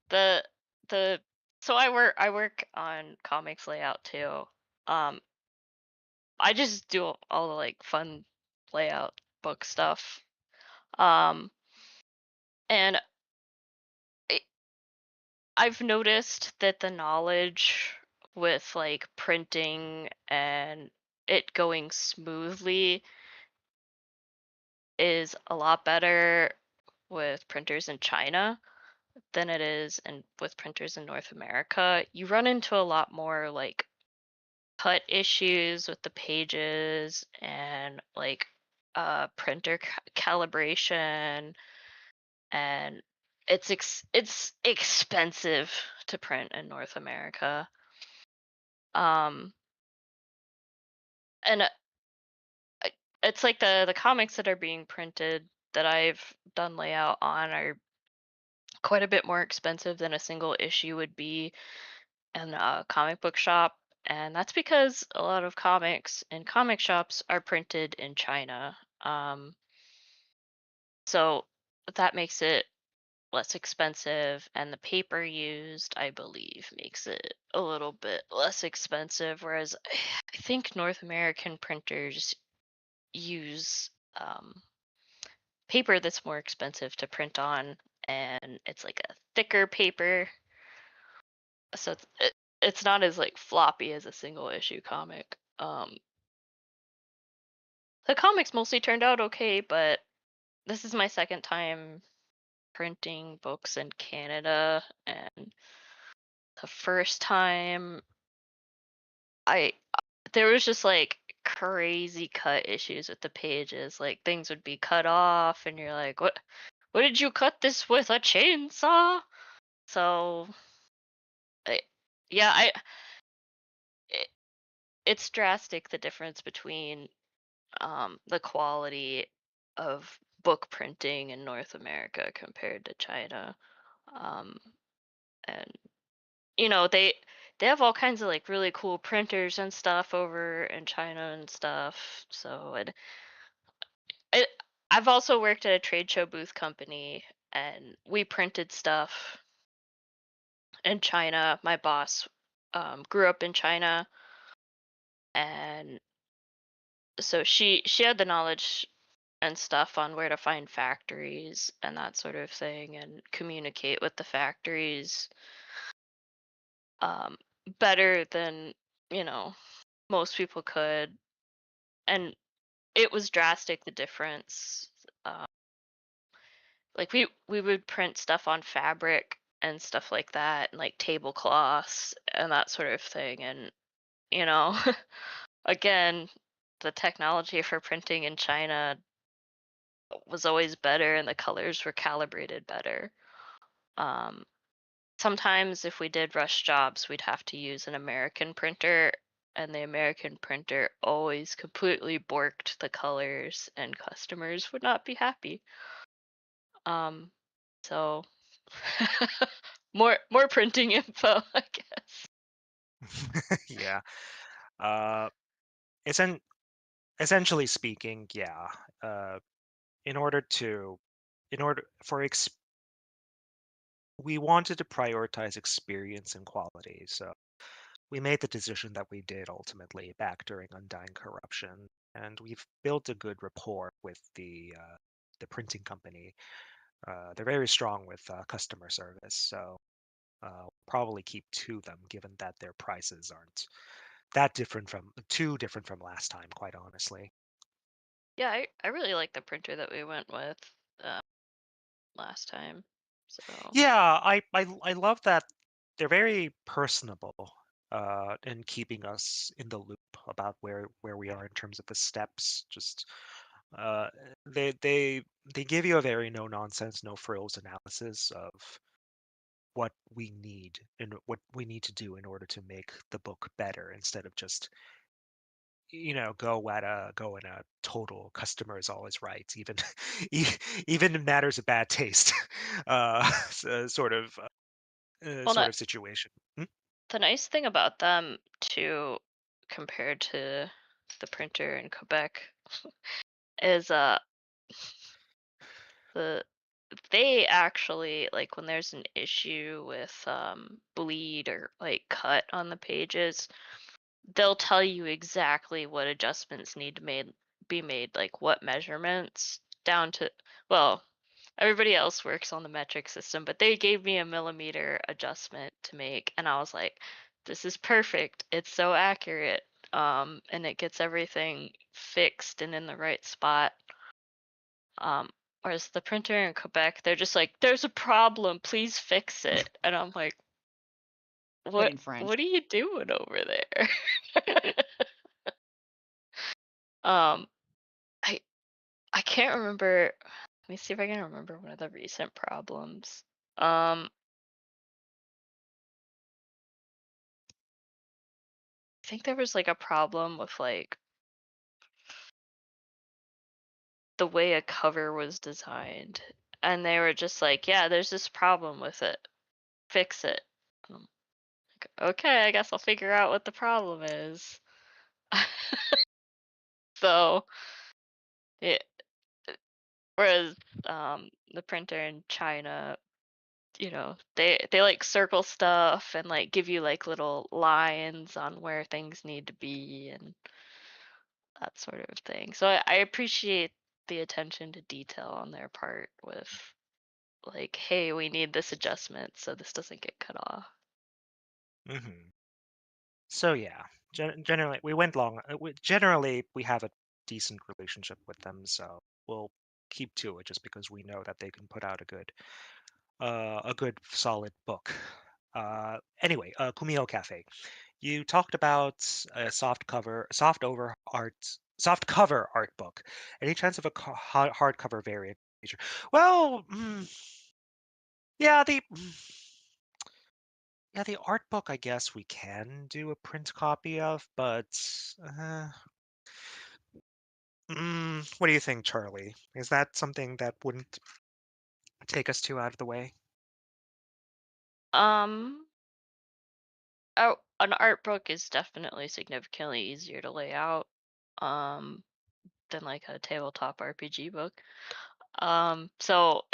Speaker 2: the the so I work on comics layout too. Um, I just do all the like fun layout book stuff. Um, and I, I've noticed that the knowledge with like printing and it going smoothly is a lot better with printers in China than it is with printers in North America. You run into a lot more like cut issues with the pages and like printer calibration, and it's expensive to print in North America. Um and I- it's like the comics that are being printed that I've done layout on are quite a bit more expensive than a single issue would be in a comic book shop, and that's because a lot of comics in comic shops are printed in China. So that makes it less expensive, and the paper used, I believe, makes it a little bit less expensive. Whereas I think North American printers use paper that's more expensive to print on, and it's like a thicker paper, so it's not as like floppy as a single issue comic. The comics mostly turned out okay, but this is my second time printing books in Canada, and the first time I there was just like crazy cut issues with the pages. Like things would be cut off, and you're like, What did you cut this with? A chainsaw?" So, I, yeah, it, it's drastic the difference between the quality of book printing in North America compared to China. Um, and they have all kinds of like really cool printers and stuff over in China and stuff. So it I've also worked at a trade show booth company, and we printed stuff in China. My boss grew up in China, and so she had the knowledge and stuff on where to find factories and that sort of thing, and communicate with the factories um, better than you know most people could. And it was drastic the difference. Uh, like we would print stuff on fabric and stuff like that, and like tablecloths and that sort of thing. And you know, again, the technology for printing in China was always better, and the colors were calibrated better. Um, Sometimes if we did rush jobs, we'd have to use an American printer, and the American printer always completely borked the colors, and customers would not be happy. Um, so more printing info, I guess.
Speaker 1: Yeah. Uh, essen- Essentially speaking, yeah. Uh, in order to, in order for we wanted to prioritize experience and quality, so we made the decision that we did ultimately back during Undying Corruption, and we've built a good rapport with the printing company. They're very strong with customer service, so we'll probably keep to them, given that their prices aren't that different from too different from last time, quite honestly.
Speaker 2: Yeah, I really like the printer that we went with uh, last time. So
Speaker 1: Yeah, I love that they're very personable in keeping us in the loop about where we are in terms of the steps. Just uh, they they they give you a very no nonsense, no frills analysis of what we need and what we need to do in order to make the book better, instead of just go in a total customer is always right, even e- even in matters of bad taste, sort of
Speaker 2: well,
Speaker 1: sort
Speaker 2: not
Speaker 1: of situation. Hmm?
Speaker 2: the nice thing about them too, compared to the printer in Quebec, is the they actually, like, when there's an issue with bleed or like cut on the pages, they'll tell you exactly what adjustments need to be made, like what measurements down to, well, everybody else works on the metric system, but they gave me a millimeter adjustment to make, and I was like, this is perfect. It's so accurate. And it gets everything fixed and in the right spot. Um, Whereas the printer in Quebec, they're just like, there's a problem, please fix it. And I'm like,
Speaker 3: But
Speaker 2: what
Speaker 3: in French.
Speaker 2: what are you doing over there? um, I I can't remember. Let me see if I can remember one of the recent problems. Um, I think there was like a problem with like the way a cover was designed, and they were just like, "Yeah, there's this problem with it. Fix it." And I'm like, okay, I guess I'll figure out what the problem is. So, it, whereas the printer in China, they like circle stuff and like give you like little lines on where things need to be and that sort of thing. So I appreciate the attention to detail on their part with like, hey, we need this adjustment so this doesn't get cut off.
Speaker 1: Hmm. So yeah, generally we went long. Generally, we have a decent relationship with them, so we'll keep to it just because we know that they can put out a good solid book. Anyway, Kumio Cafe. You talked about a soft cover art book. Any chance of a hardcover variant feature? Well, yeah, the art book, I guess we can do a print copy of, but uh, what do you think, Charlie? Is that something that wouldn't take us too out of the way?
Speaker 2: Um, oh, an art book is definitely significantly easier to lay out um than like a tabletop RPG book. So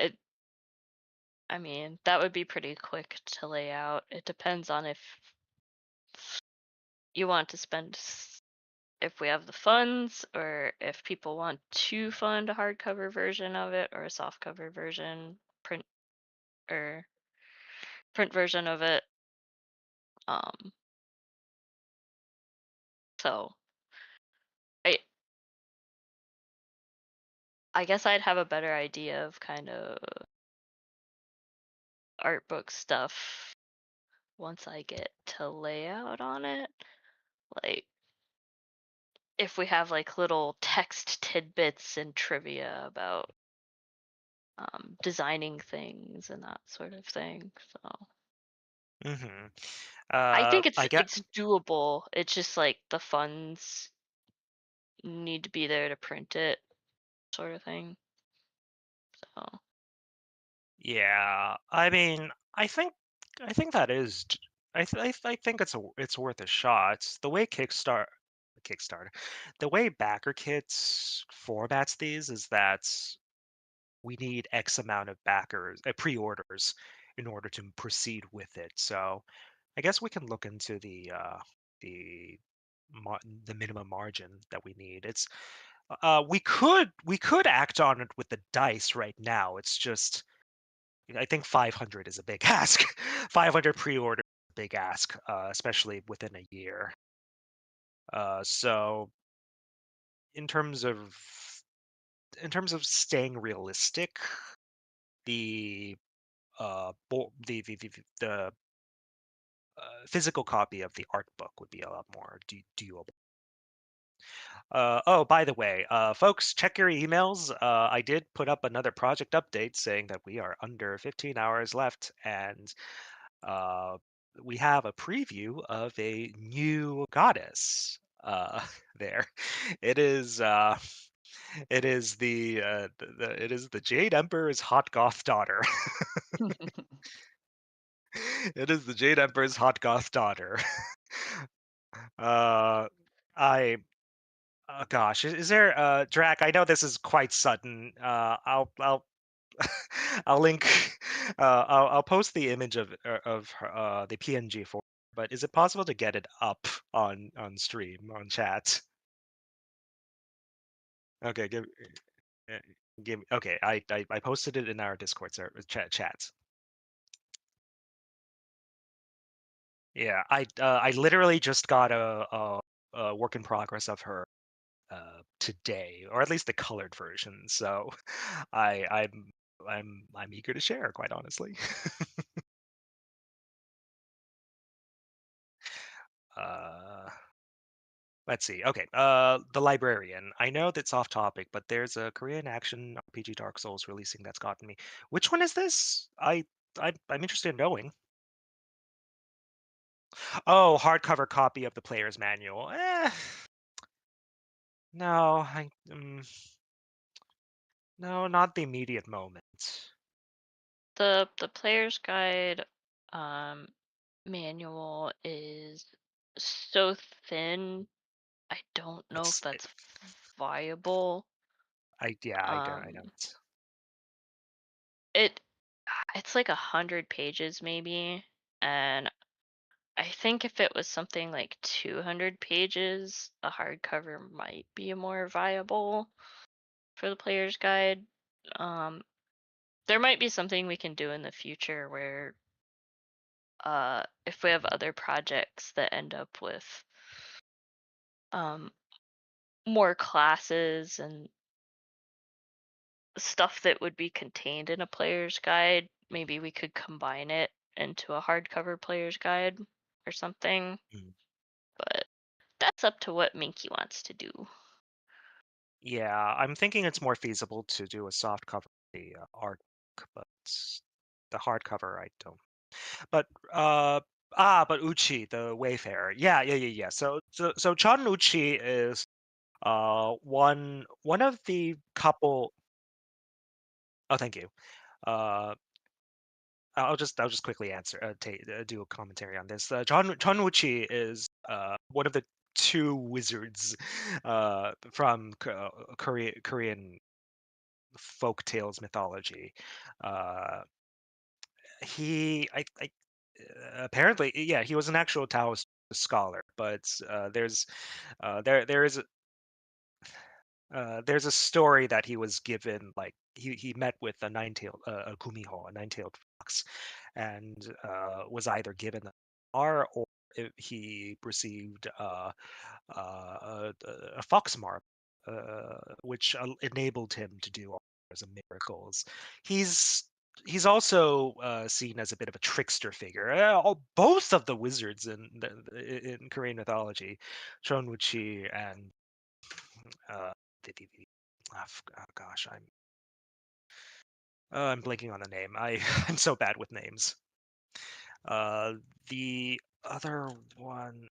Speaker 2: I mean, that would be pretty quick to lay out. It depends on if you want to if we have the funds, or if people want to fund a hardcover version of it or a softcover version, or print version of it. Um, so I I guess I'd have a better idea of kind of art book stuff once I get to layout on it. Like if we have like little text tidbits and trivia about designing things and that sort of thing. So
Speaker 1: Mm-hmm.
Speaker 2: I think
Speaker 1: I get.
Speaker 2: it's doable. It's just like the funds need to be there to print it, sort of thing. So
Speaker 1: Yeah, I mean, I think that is. I think it's worth a shot. The way Kickstarter, the way BackerKit formats these is that we need X amount of backers, pre-orders, in order to proceed with it. So I guess we can look into the the minimum margin that we need. It's we could act on it with the dice right now. It's just I think 500 is a big ask. 500 pre-order is a big ask, especially within a year. So in terms of staying realistic, the the physical copy of the art book would be a lot more doable. Oh, by the way, folks, check your emails. I did put up another project update saying that we are under 15 hours left, and uh, we have a preview of a new goddess there. It is it is it is the Jade Emperor's hot goth daughter. It is the Jade Emperor's hot goth daughter. uh, I gosh, is there Drac? I know this is quite sudden. I'll I'll link. I'll post the image the PNG for. But is it possible to get it up on stream on chat? Okay, uh, give me. Okay, I posted it in our Discord chat. Yeah, I literally just got a work in progress of her today, or at least the colored version. So I I'm eager to share, quite honestly. uh, let's see. Okay, the librarian. I know that's off topic, but there's a Korean action RPG Dark Souls releasing that's gotten me. Which one is this? I'm interested in knowing. Oh, hardcover copy of the player's manual. No, no, not the immediate moment.
Speaker 2: the player's guide um manual is so thin. I don't know if
Speaker 1: It's
Speaker 2: that's viable.
Speaker 1: yeah, I
Speaker 2: Um,
Speaker 1: don't.
Speaker 2: it it's like 100 pages maybe, and I think if it was something like 200 pages, a hardcover might be more viable for the player's guide. Um, there might be something we can do in the future where, if we have other projects that end up with um, more classes and stuff that would be contained in a player's guide, maybe we could combine it into a hardcover player's guide or something. that's up to what Minky wants to do.
Speaker 1: Yeah, I'm thinking it's more feasible to do a soft cover of the art book, but the hardcover I don't. But but Uchi, the Wayfarer. Yeah. So Chan Uchi is one of the couple. Oh, thank you. Uh, I'll just quickly answer do a commentary on this. Chan Uchi is one of the two wizards from Korean folk tales mythology. Uh, I apparently, yeah, he was an actual Taoist scholar, but there is there's a story that he was given, like he met with a nine-tailed a kumiho, a nine-tailed fox, and was either given a star or he received a fox mark, which enabled him to do all kinds of miracles. He's he's also seen as a bit of a trickster figure. Both of the wizards in Korean mythology, Chonwuchi and uh, oh gosh, I'm blanking on the name. I'm so bad with names. The other one,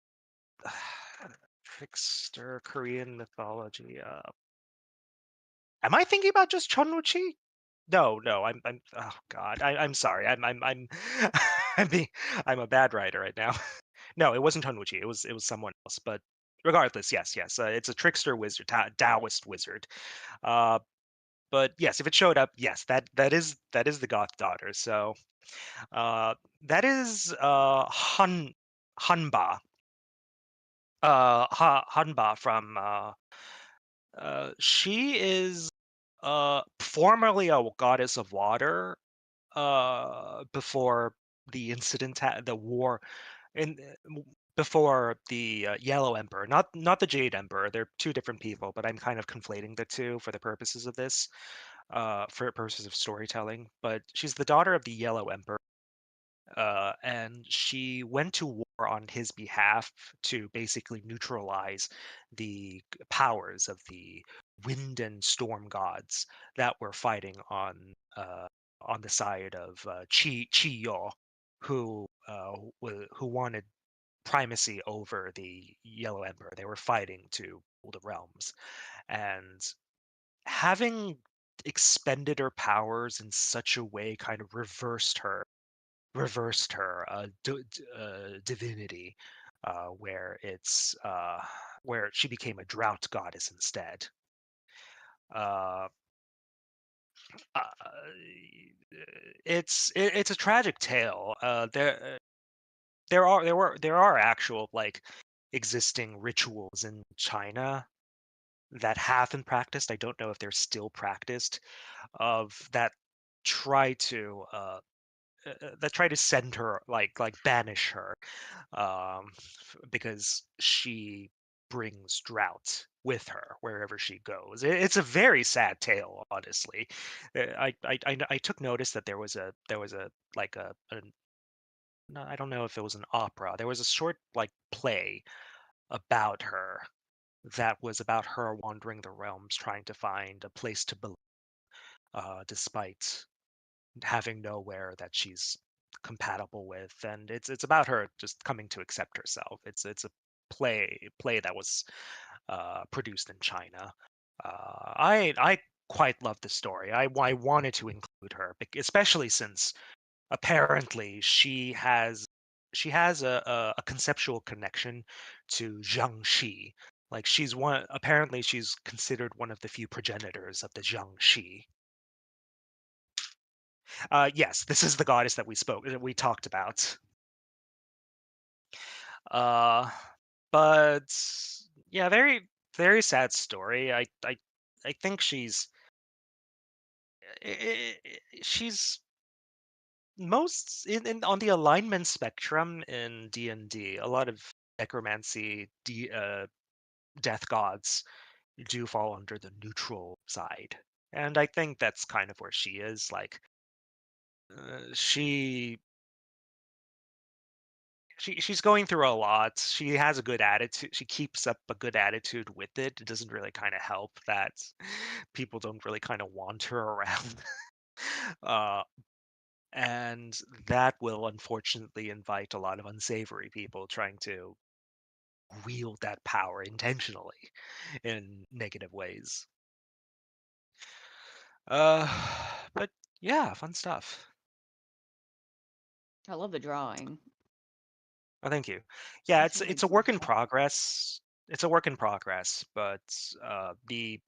Speaker 1: trickster Korean mythology. Am I thinking about just Chunwoo-chi? No, I'm. Oh God, I'm sorry. I'm. I'm being. I'm a bad writer right now. No, it wasn't Chunwoo-chi. It was someone else. But regardless, yes. It's a trickster wizard, Taoist wizard. Uh, but yes, if it showed up, yes, that is the Goth daughter. So uh, that is Hanba. Hanba from she is formerly a goddess of water before the incident the war in before the Yellow Emperor, not the Jade Emperor. They're two different people, but I'm kind of conflating the two for the purposes of this, for purposes of storytelling. But she's the daughter of the Yellow Emperor, and she went to war on his behalf to basically neutralize the powers of the wind and storm gods that were fighting on the side of Chi Yo, who wanted primacy over the Yellow Emperor. They were fighting to rule the realms, and having expended her powers in such a way kind of reversed her divinity, where where she became a drought goddess instead. Uh, uh, it's a tragic tale. There are actual like existing rituals in China that have been practiced. I don't know if they're still practiced, of try to uh, that try to send her, like banish her, because she brings drought with her wherever she goes. It's a very sad tale, honestly. I took notice that there was a like a no, I don't know if it was an opera. There was a short like play about her that was about her wandering the realms trying to find a place to belong, despite having nowhere that she's compatible with, and it's about her just coming to accept herself. It's a play that was produced in China. I quite love the story. I wanted to include her, especially since apparently she has a conceptual connection to Zhang Shi. Like apparently she's considered one of the few progenitors of the Zhang Shi. Yes, this is the goddess that we talked about. Uh, but yeah, very very sad story. I think she's most on the alignment spectrum in D&D. A lot of necromancy, death gods do fall under the neutral side, and I think that's kind of where she is. Like, she she's going through a lot. She has a good attitude. She keeps up a good attitude with it. It doesn't really kind of help that people don't really kind of want her around. uh, and that will unfortunately invite a lot of unsavory people trying to wield that power intentionally in negative ways. Uh, but yeah, fun stuff.
Speaker 3: I love the drawing.
Speaker 1: Oh, thank you. Yeah,
Speaker 3: It's really
Speaker 1: it's a work in
Speaker 3: beautiful.
Speaker 1: progress. It's a work in progress, but the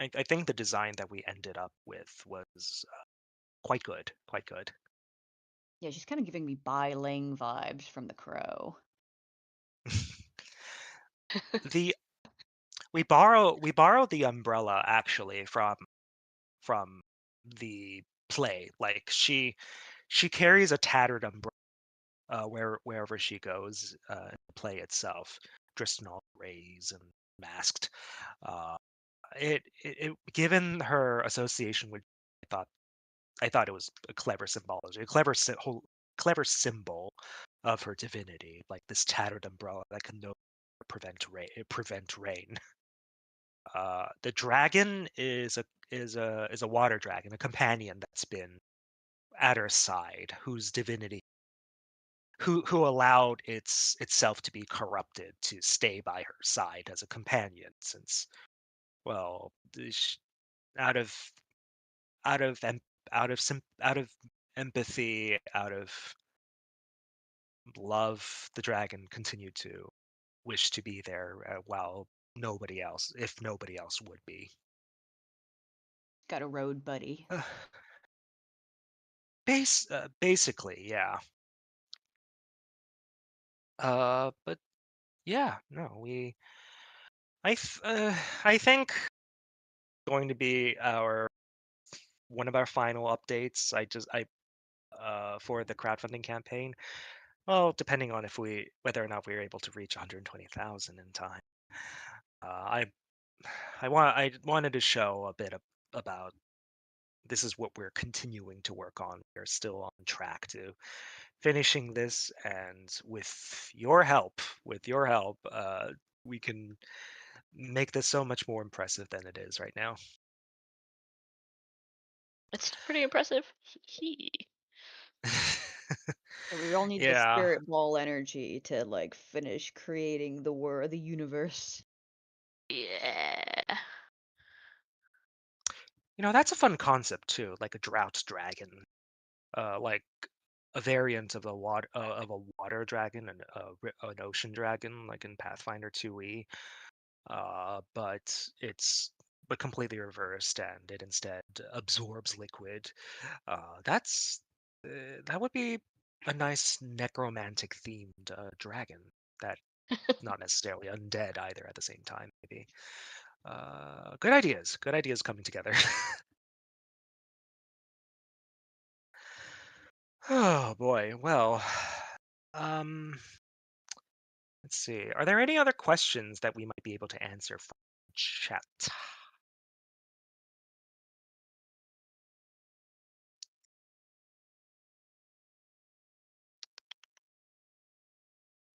Speaker 1: I think the design that we ended up with was quite good, quite good.
Speaker 3: Yeah, she's kind of giving me Bai Ling vibes from The Crow.
Speaker 1: The we borrow the umbrella actually from the play. Like she carries a tattered umbrella wherever she goes in the play itself, dressed in all rays and masked. Uh, it given her association with, I thought I thought it was a clever symbology, a clever symbol of her divinity, like this tattered umbrella that can no prevent rain. The dragon is a water dragon, a companion that's been at her side, whose divinity who allowed itself to be corrupted to stay by her side as a companion, since well, out of out of em- out of empathy, out of love, the dragon continued to wish to be there while if nobody else would be.
Speaker 3: Got a road buddy.
Speaker 1: Basically, yeah. But yeah, no, I think going to be our one of our final updates. I For the crowdfunding campaign. Well, depending on if we whether or not we were able to reach 120,000 in time. Uh, I wanted to show a bit about this is what we're continuing to work on. We're still on track to finishing this, and with your help, we can make this so much more impressive than it is right now.
Speaker 2: It's still pretty impressive. Hee.
Speaker 3: And we all need the
Speaker 1: Yeah,
Speaker 3: spirit ball energy to like finish creating the universe.
Speaker 2: Yeah.
Speaker 1: that's a fun concept too, like a drought dragon, like a variant of a water dragon and an ocean dragon, like in Pathfinder 2e. But completely reversed, and it instead absorbs liquid. That would be a nice necromantic themed dragon that not necessarily undead either at the same time, maybe. Good ideas coming together. Oh boy. Well, um, let's see. Are there any other questions that we might be able to answer from chat?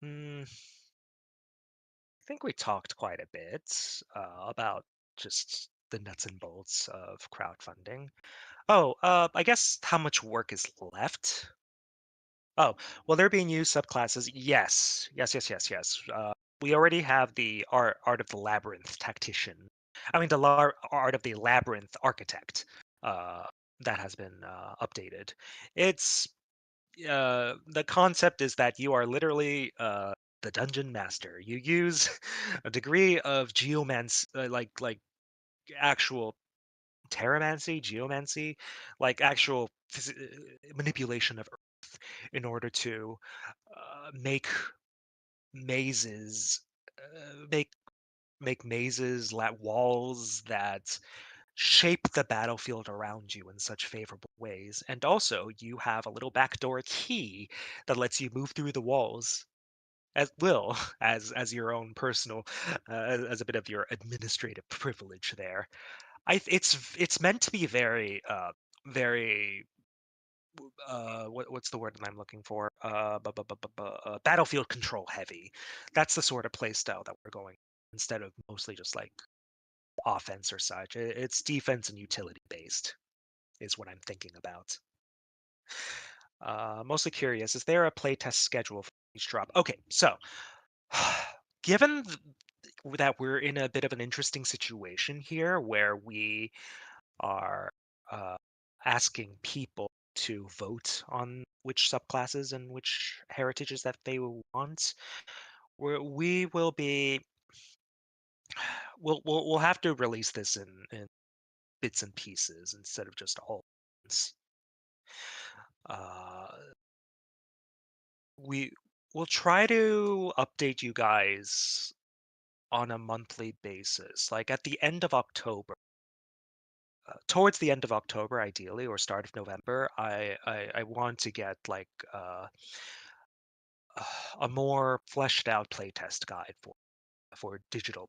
Speaker 1: Hmm, I think we talked quite a bit about just the nuts and bolts of crowdfunding. Oh, I guess how much work is left? Oh, will there be new subclasses? Yes, yes, yes, yes, yes. We already have the art of the labyrinth tactician. I mean, the art of the labyrinth architect. Uh, that has been updated. It's The concept is that you are literally the dungeon master. You use a degree of geomancy, like actual terramancy, geomancy, like actual manipulation of earth in order to make mazes, uh, make make mazes, walls that shape the battlefield around you in such favorable ways. And also, you have a little backdoor key that lets you move through the walls as will as your own personal as a bit of your administrative privilege there. It's meant to be very what's the word that I'm looking for? Battlefield control heavy. That's the sort of play style that we're going instead of mostly just like offense or such. It's defense and utility based is what I'm thinking about. Mostly curious, is there a playtest schedule for each drop? Okay, so given that we're in a bit of an interesting situation here where we are uh, asking people to vote on which subclasses and which heritages that they want, we will be we'll have to release this in bits and pieces instead of just all at once. Uh, we will try to update you guys on a monthly basis, like at the end of October. Towards the end of October, ideally, or start of November, I want to get like a more fleshed out playtest guide for digital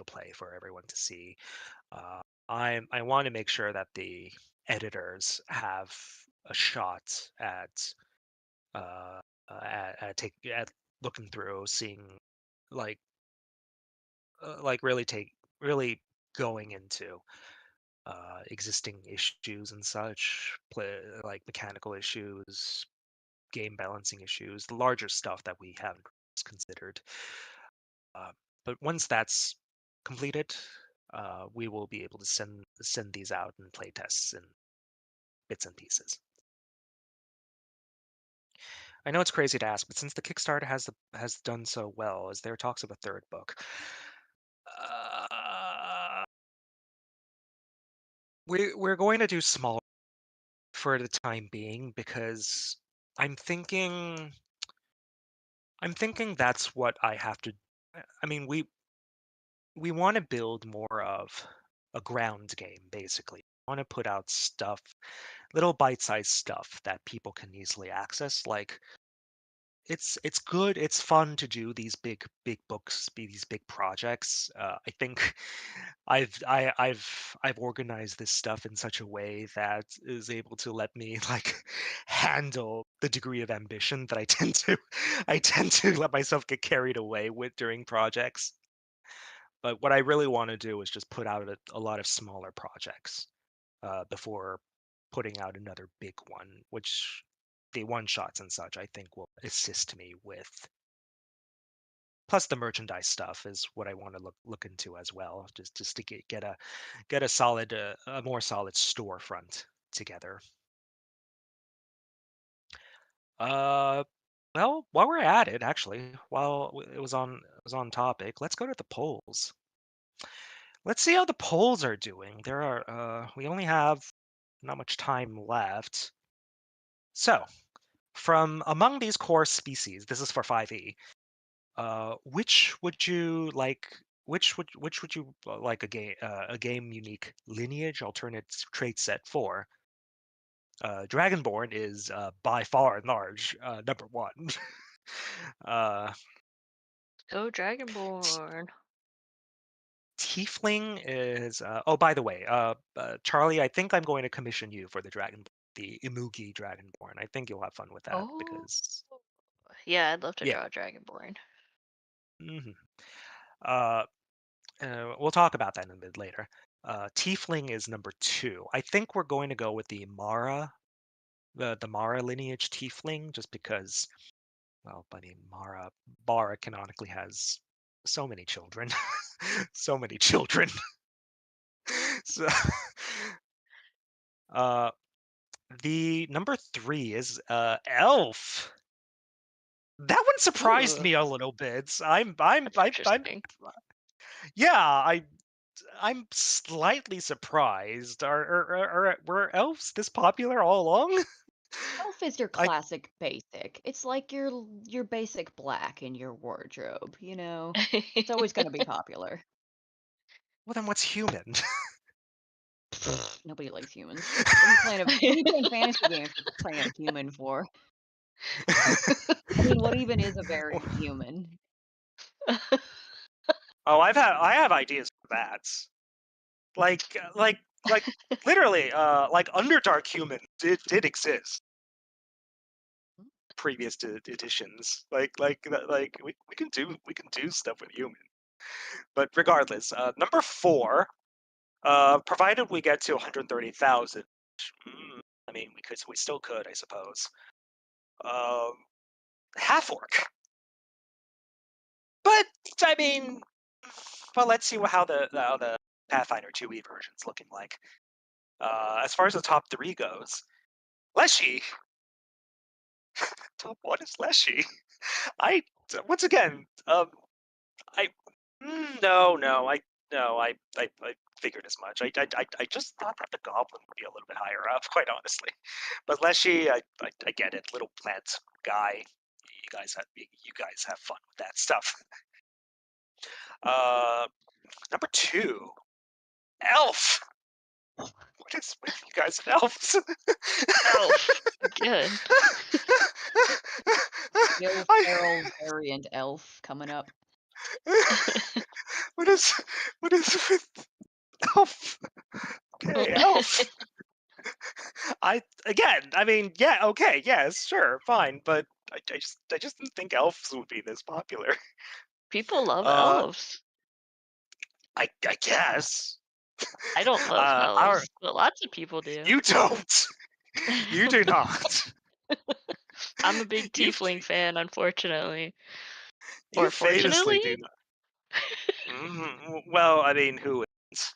Speaker 1: play for everyone to see. Uh, I want to make sure that the editors have a shot uh, at looking through, seeing like really going into existing issues and such, like mechanical issues, game balancing issues, the larger stuff that we haven't considered. Uh, but once that's completed, we will be able to send these out and play tests in bits and pieces. I know it's crazy to ask, but since the Kickstarter has done so well, is there talks of a third book? Uh, we're going to do small for the time being because I'm thinking I'm thinking that's what I have to. I mean, we want to build more of a ground game, basically. We want to put out stuff, little bite-sized stuff that people can easily access. Like it's good, it's fun to do these big books, these big projects. I think I've organized this stuff in such a way that is able to let me like handle the degree of ambition that I tend to let myself get carried away with during projects. But what I really want to do is just put out a lot of smaller projects before putting out another big one, which the one shots and such I think will assist me with. Plus the merchandise stuff is what I want to look into as well, just to get a solid a more solid storefront together. Uh, well, while we're at it, actually, while it was on topic, let's go to the polls. Let's see how the polls are doing. There are we only have not much time left. So, from among these core species, this is for 5e. Which would you like? Which would you like a game unique lineage alternate trait set for? Dragonborn is by far and large number one. uh,
Speaker 2: Go
Speaker 1: t-
Speaker 2: Dragonborn.
Speaker 1: Tiefling is. Oh, by the way, Charlie, I think I'm going to commission you for the Imugi Dragonborn. I think you'll have fun with that
Speaker 2: Oh,
Speaker 1: because
Speaker 2: yeah, I'd love to
Speaker 1: yeah.
Speaker 2: draw a Dragonborn.
Speaker 1: hmm Uh, we'll talk about that in a bit later. Tiefling is number two. I think we're going to go with the Mara lineage Tiefling, just because, well, buddy, Mara canonically has so many children, so many children. So, uh, the number three is Elf. That one surprised
Speaker 2: Ooh,
Speaker 1: me a little bit.
Speaker 2: that's interesting.
Speaker 1: Yeah, I'm slightly surprised. Were elves this popular all along?
Speaker 3: Elf is your
Speaker 1: I
Speaker 3: classic basic. It's like your basic black in your wardrobe, you know? It's always gonna be popular.
Speaker 1: well then what's human?
Speaker 3: Nobody likes humans. What are you playing fantasy games with playing a human for? I mean, what even is a very human?
Speaker 1: Oh, I have ideas for that. Like uh, like like literally like Underdark human did exist. previous editions. We can do stuff with human. But regardless, number 4, provided we get to 130,000. I mean, we still could, I suppose. Half orc. But I mean, well, let's see how the Pathfinder 2e version's looking like. As far as the top 3 goes, Leshy. Top 1 is Leshy. I once again, I no, I figured as much. I just thought that the goblin would be a little bit higher up, quite honestly. But Leshy, I get it, little plant guy. You guys have fun with that stuff. Number 2, elf. What is with you guys and elves?
Speaker 2: Elf. Good.
Speaker 3: Gil
Speaker 1: I,
Speaker 3: Feral variant elf coming up.
Speaker 1: what is with elf? Okay, elf. I mean, yeah, okay, yes, sure, fine, but I just didn't think elves would be this popular.
Speaker 2: People love
Speaker 1: Uh,
Speaker 2: elves.
Speaker 1: I guess.
Speaker 2: I don't love
Speaker 1: Our
Speaker 2: elves, but lots of people do.
Speaker 1: you don't. You do not.
Speaker 2: I'm a big
Speaker 1: You
Speaker 2: tiefling fan, unfortunately.
Speaker 1: you
Speaker 2: Or
Speaker 1: famously
Speaker 2: fortunately?
Speaker 1: do not. Well, I mean, who is?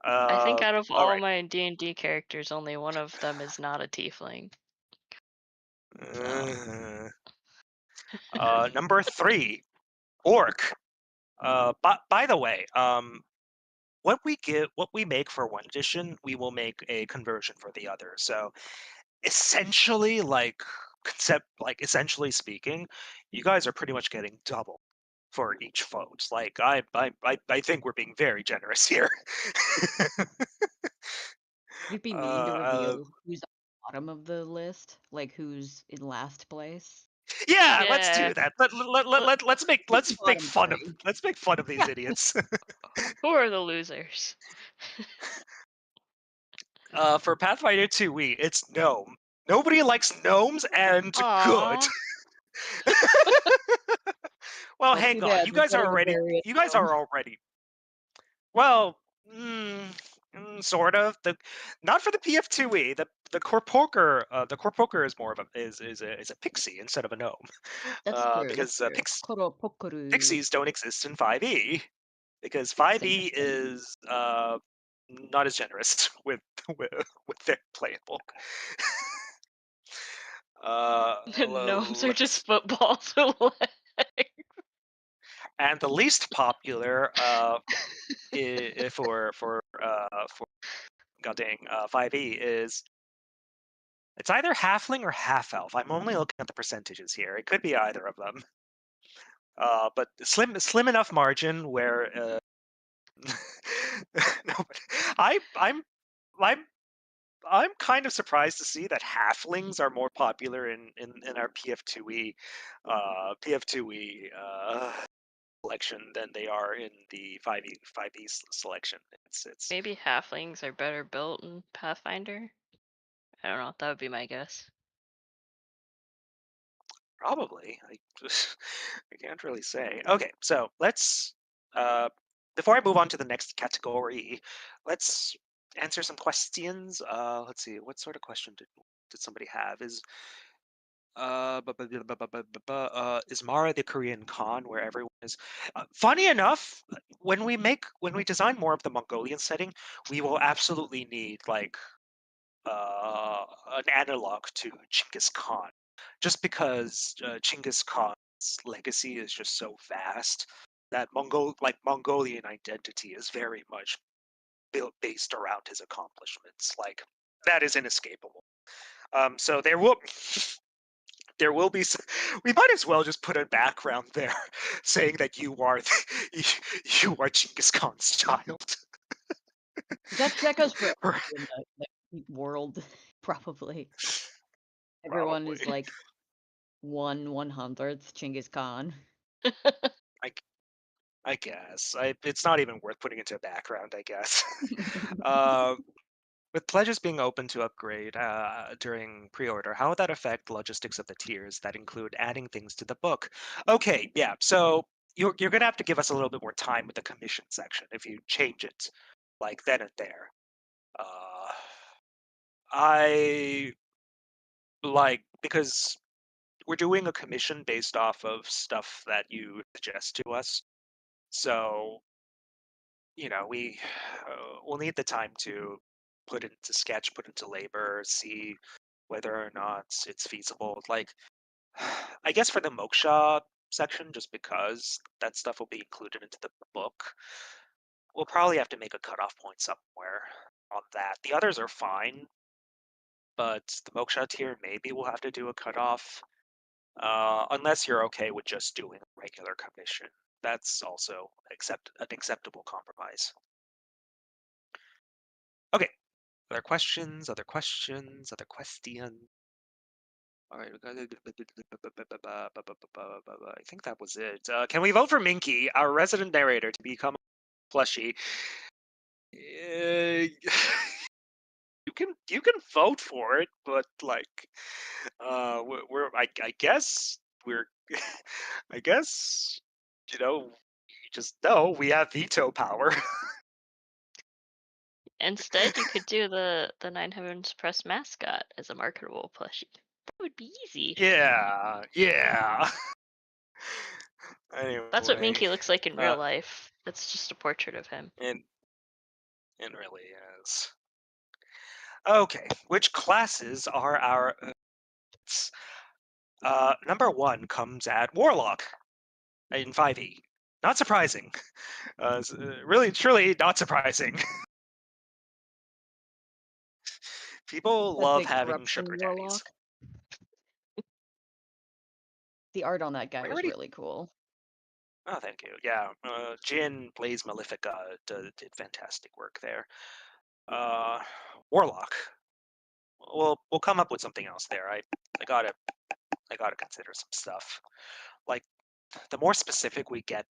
Speaker 2: I think out of
Speaker 1: All
Speaker 2: all
Speaker 1: right.
Speaker 2: my D&D characters, only one of them is not a tiefling. So,
Speaker 1: Number 3, orc. By the way, what we make for one edition, we will make a conversion for the other. So essentially, essentially speaking, you guys are pretty much getting double for each vote. Like I think we're being very generous here.
Speaker 3: Would it be mean to
Speaker 1: uh,
Speaker 3: reveal who's at the bottom of the list? Like who's in last place?
Speaker 1: yeah, let's
Speaker 2: yeah.
Speaker 1: do that. Let's
Speaker 3: Pick the
Speaker 1: make
Speaker 3: bottom
Speaker 1: fun of
Speaker 3: 3.
Speaker 1: these
Speaker 3: Yeah.
Speaker 1: idiots.
Speaker 2: Who are the losers?
Speaker 1: For Pathfinder 2e, it's gnome. Nobody likes gnomes, and good.
Speaker 2: Aw.
Speaker 1: Well,
Speaker 3: Well, too
Speaker 1: hang on.
Speaker 3: bad. We're getting a variant
Speaker 1: You guys
Speaker 3: gnome.
Speaker 1: are already. Well, sort of. The not for the PF2e. The Corpoker is more of is a pixie instead of a gnome.
Speaker 3: That's true. That's
Speaker 1: Because
Speaker 3: true. Koropokoru.
Speaker 1: pixies don't exist in 5e. Because
Speaker 3: Same
Speaker 1: 5e
Speaker 3: thing.
Speaker 1: is not as generous with their playable.
Speaker 2: Gnomes are
Speaker 1: Let's
Speaker 2: just footballs away.
Speaker 1: and the least popular for goddamn 5e is it's either halfling or half elf. I'm only looking at the percentages here. It could be either of them. But slim enough margin where no, but I'm I'm kind of surprised to see that halflings are more popular in our PF2E selection than they are in the 5e selection. It's
Speaker 2: Maybe halflings are better built in Pathfinder? I don't know. That would be my guess.
Speaker 1: probably I can't really say. Okay, so let's before I move on to the next category, let's answer some questions. Let's see, what sort of question did somebody have? Is Mara the Korean Khan where everyone is? Funny enough, when we design more of the Mongolian setting, we will absolutely need like an analog to Genghis Khan, just because Genghis Khan's legacy is just so vast that Mongolian identity is very much built based around his accomplishments. Like that is inescapable. So there will be we might as well just put a background there saying that you are Genghis Khan's child.
Speaker 3: That goes for
Speaker 1: Or-
Speaker 3: everybody in the world, probably. Everyone is
Speaker 1: Probably.
Speaker 3: like 1/100th Genghis Khan.
Speaker 1: I, I guess. It's not even worth putting into a background, I guess. um, With pledges being open to upgrade during pre-order, how would that affect the logistics of the tiers that include adding things to the book? Okay, yeah. So you're gonna have to give us a little bit more time with the commission section if you change it like then and there. Uh, I like because we're doing a commission based off of stuff that you suggest to us. So we we'll need the time to put it into sketch, put into labor, see whether or not it's feasible. Like, I guess for the moksha section, just because that stuff will be included into the book, we'll probably have to make a cutoff point somewhere on that. The others are fine, but the moksha tier maybe we'll have to do a cutoff, unless you're okay with just doing a regular commission. That's also an acceptable compromise. Okay. Other questions? Other questions? Other question? All right. I think that was it. Can we vote for Minki, our resident narrator, to become a plushie? You can vote for it, but like, I guess we're I guess you just know we have veto power.
Speaker 2: Instead, you could do the Nine Heavens Press mascot as a marketable plushie. That would be easy.
Speaker 1: Yeah, yeah.
Speaker 2: That's what
Speaker 1: Anyway,
Speaker 2: Minky looks like in real
Speaker 1: uh,
Speaker 2: life. It's just a portrait of him.
Speaker 1: it really is. Okay, which classes are our number one comes at Warlock in 5e. Not surprising. Really, truly not surprising. People
Speaker 3: That's
Speaker 1: love
Speaker 3: a
Speaker 1: having sugar
Speaker 3: corruption
Speaker 1: daddies.
Speaker 3: warlock. The art on that guy
Speaker 1: We
Speaker 3: was
Speaker 1: already.
Speaker 3: really cool.
Speaker 1: Oh, thank you. Yeah, Jin Blaze Malefica did fantastic work there. Uh, Warlock. We'll come up with something else there. I gotta consider some stuff. Like, the more specific we get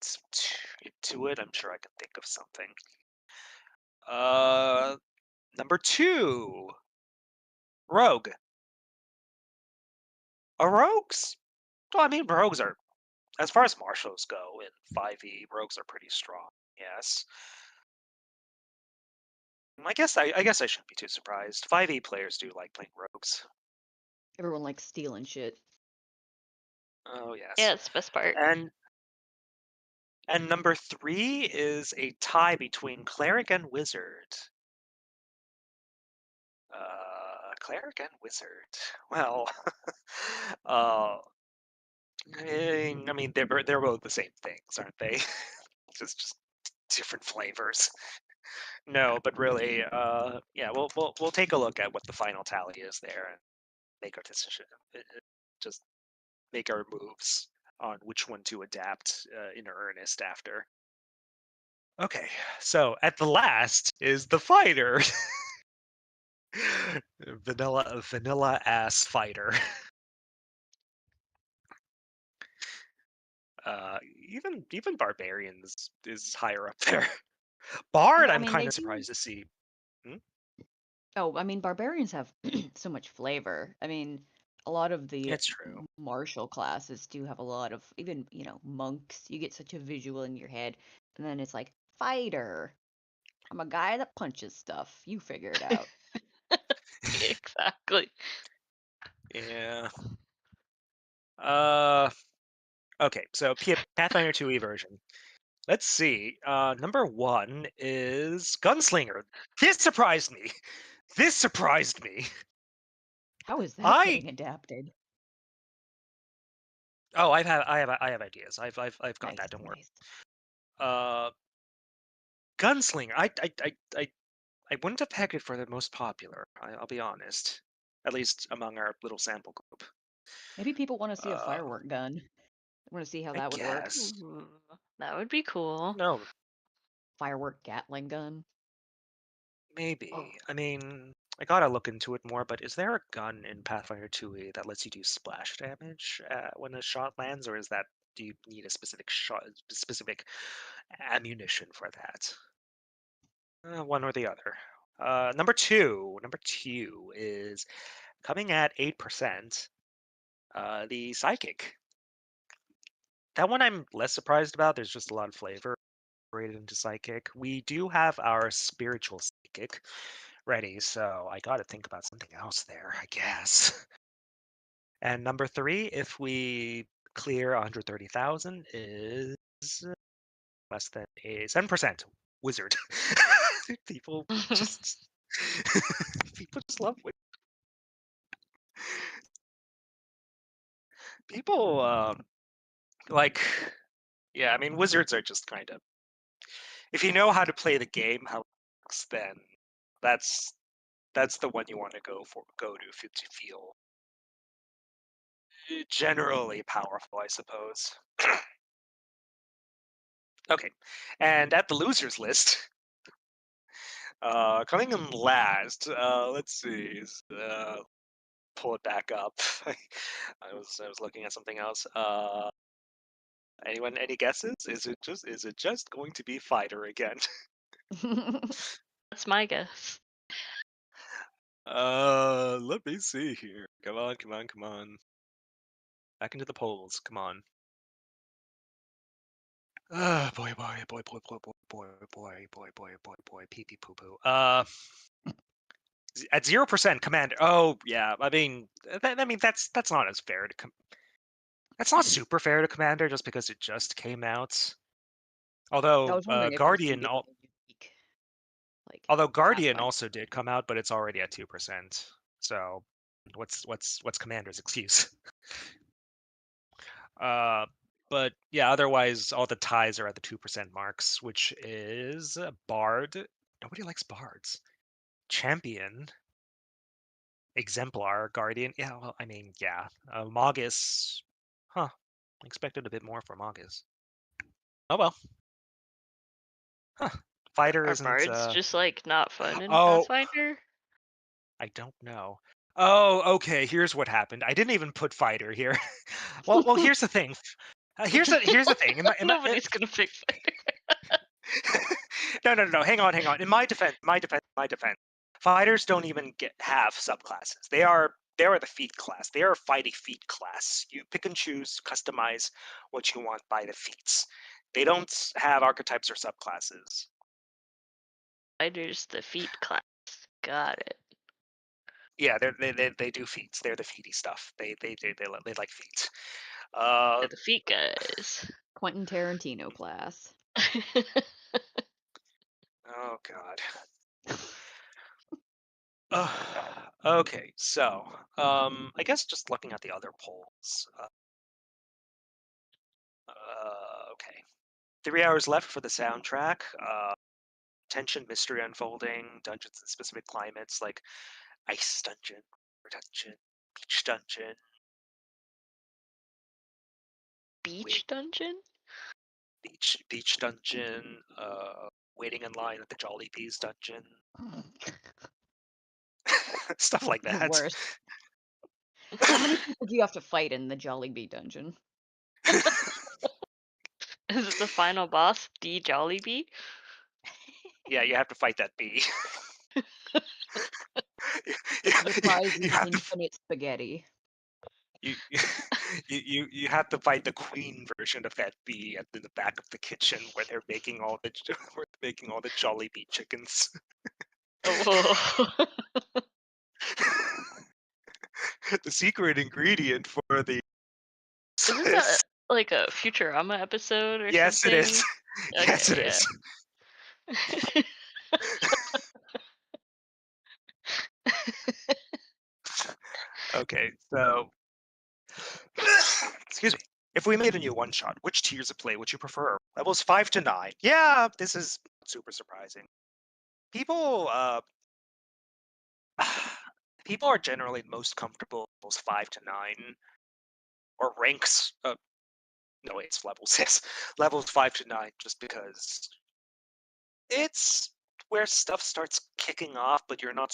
Speaker 1: to it, I'm sure I can think of something. Uh, Number two, Rogue. Rogues? Well, I mean, rogues are, as far as marshals go in 5e, rogues are pretty strong. Yes. I guess I shouldn't be too surprised. 5e players do like playing rogues.
Speaker 3: Everyone likes stealing shit.
Speaker 1: Oh yes.
Speaker 2: Yeah, it's the best part.
Speaker 1: And number three is a tie between cleric and wizard. Cleric and wizard. Well, uh, I mean, they're both the same things, aren't they? just different flavors. No, but really, yeah, we'll take a look at what the final tally is there and make our decision. Just make our moves on which one to adapt in earnest after. Okay, so at the last is the fighter. vanilla ass fighter. Uh, even barbarians is higher up there. Bard,
Speaker 3: I
Speaker 1: I'm
Speaker 3: mean,
Speaker 1: kind
Speaker 3: they
Speaker 1: of
Speaker 3: do.
Speaker 1: surprised to see. Hmm?
Speaker 3: Oh, I mean, barbarians have so much flavor. I mean, a lot of the
Speaker 1: It's true.
Speaker 3: martial classes do have a lot of, even, monks. You get such a visual in your head, and then it's like, fighter. I'm a guy that punches stuff. You figure it out.
Speaker 2: Exactly.
Speaker 1: Yeah. Uh. Okay. So Pathfinder 2e version. Let's see. Number one is Gunslinger. This surprised me. This surprised me.
Speaker 3: How is that
Speaker 1: I
Speaker 3: getting adapted?
Speaker 1: oh I have ideas. I've got
Speaker 3: Nice,
Speaker 1: that. Don't worry.
Speaker 3: nice.
Speaker 1: Uh, Gunslinger. I wouldn't have pegged it for the most popular. I'll be honest. At least among our little sample group.
Speaker 3: Maybe people want to see a
Speaker 1: Uh,
Speaker 3: firework gun. Want to see how
Speaker 1: I
Speaker 3: that would work.
Speaker 1: guess.
Speaker 2: Ooh, that would be cool.
Speaker 1: No,
Speaker 3: Firework Gatling gun. Oh,
Speaker 1: maybe. I mean, I gotta look into it more, but is there a gun in Pathfinder 2e that lets you do splash damage when a shot lands, or do you need a specific ammunition for that? One or the other. Number two. Number two is coming at 8%. The Psychic. That one I'm less surprised about. There's just a lot of flavor rated into Psychic. We do have our Spiritual Psychic ready, so I got to think about something else there, I guess. And number three, if we clear 130,000, is less than a 7%. Wizard. People just people just love wizards. People like yeah, I mean wizards are just kind of if you know how to play the game how it works, then that's that's the one you want to go to if to feel generally powerful, I suppose. Okay. And at the losers list, coming in last, let's see. Pull it back up. I was looking at something else. Anyone any guesses? Is it just going to be Fighter again?
Speaker 2: That's my guess.
Speaker 1: Let me see here. Come on, come on, come on. Back into the polls. Come on. Boy, boy, boy, boy, boy, boy, boy, boy, boy, boy, boy, boy, pee pee poo poo. At 0% Commander. Oh yeah, I mean, that's not as fair to that's not super fair to Commander just because it just came out.
Speaker 3: I
Speaker 1: Although
Speaker 3: was wondering if it was gonna
Speaker 1: Guardian,
Speaker 3: be like a unique, like
Speaker 1: although Guardian
Speaker 3: Pathfinder.
Speaker 1: also did come out, but it's already at 2%. So, what's Commander's excuse? Uh, but yeah, otherwise all the ties are at the 2% marks, which is Bard. Nobody likes Bards. Champion, Exemplar, Guardian. Yeah, well, I mean, yeah. Magus. Huh. Expected a bit more from Magus. Oh well. Huh. Fighter
Speaker 2: Are
Speaker 1: isn't.
Speaker 2: bards just like not fun in
Speaker 1: Oh,
Speaker 2: Pathfinder?
Speaker 1: I don't know. Oh, okay. Here's what happened. I didn't even put fighter here. Well. Here's the thing. Here's the thing.
Speaker 2: Nobody's gonna pick fighter.
Speaker 1: No. Hang on. In my defense, fighters don't even have subclasses. They are the feat class. They are a fighting feat class. You pick and choose, customize what you want by the feats. They don't have archetypes or subclasses.
Speaker 2: Fighter's the feat class. Got it.
Speaker 1: Yeah, they do feats. They're the featy stuff. They like feats.
Speaker 2: They're the feet guys.
Speaker 3: Quentin Tarantino class.
Speaker 1: Oh God. Okay, so I guess just looking at the other polls. Okay, 3 hours left for the soundtrack. Tension, mystery unfolding, dungeons in specific climates like ice dungeon, dungeon, beach dungeon,
Speaker 2: Beach dungeon?
Speaker 1: beach dungeon. Waiting in line at the Jolly Bees dungeon. Stuff like
Speaker 3: The
Speaker 1: that.
Speaker 3: worst. How many people do you have to fight in the Jollibee dungeon?
Speaker 2: Is it the final boss, D Jollibee?
Speaker 1: Yeah, you have to fight that bee.
Speaker 3: Your prize
Speaker 1: You
Speaker 3: is
Speaker 1: have to
Speaker 3: infinite spaghetti.
Speaker 1: you you have to fight the queen version of that bee in the back of the kitchen where they're making all the Jolly Bee chickens.
Speaker 2: Oh.
Speaker 1: The secret ingredient for the
Speaker 2: Isn't that like a Futurama episode or
Speaker 1: yes, it
Speaker 2: something?
Speaker 1: is. Yes, it
Speaker 2: Okay,
Speaker 1: is. Okay, so excuse me. If we made a new one shot, which tiers of play would you prefer? Levels 5 to 9. Yeah, this is super surprising. People people are generally most comfortable at levels 5 to 9 or ranks no it's levels yes levels 5 to 9 just because it's where stuff starts kicking off but you're not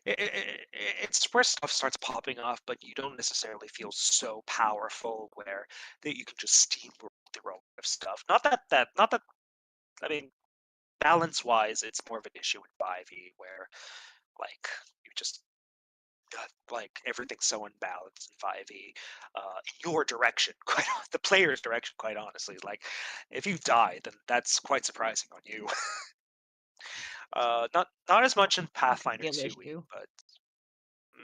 Speaker 1: it's where stuff starts popping off but you don't necessarily feel so powerful where that you can just steamroll through a lot of stuff not that I mean balance-wise, it's more of an issue in 5e where like you just like everything's so unbalanced in 5e in your direction, the player's direction, quite honestly. Like if you die, then that's quite surprising on you. Not as much in Pathfinder
Speaker 3: Skill
Speaker 1: 2e,
Speaker 3: issue.
Speaker 1: but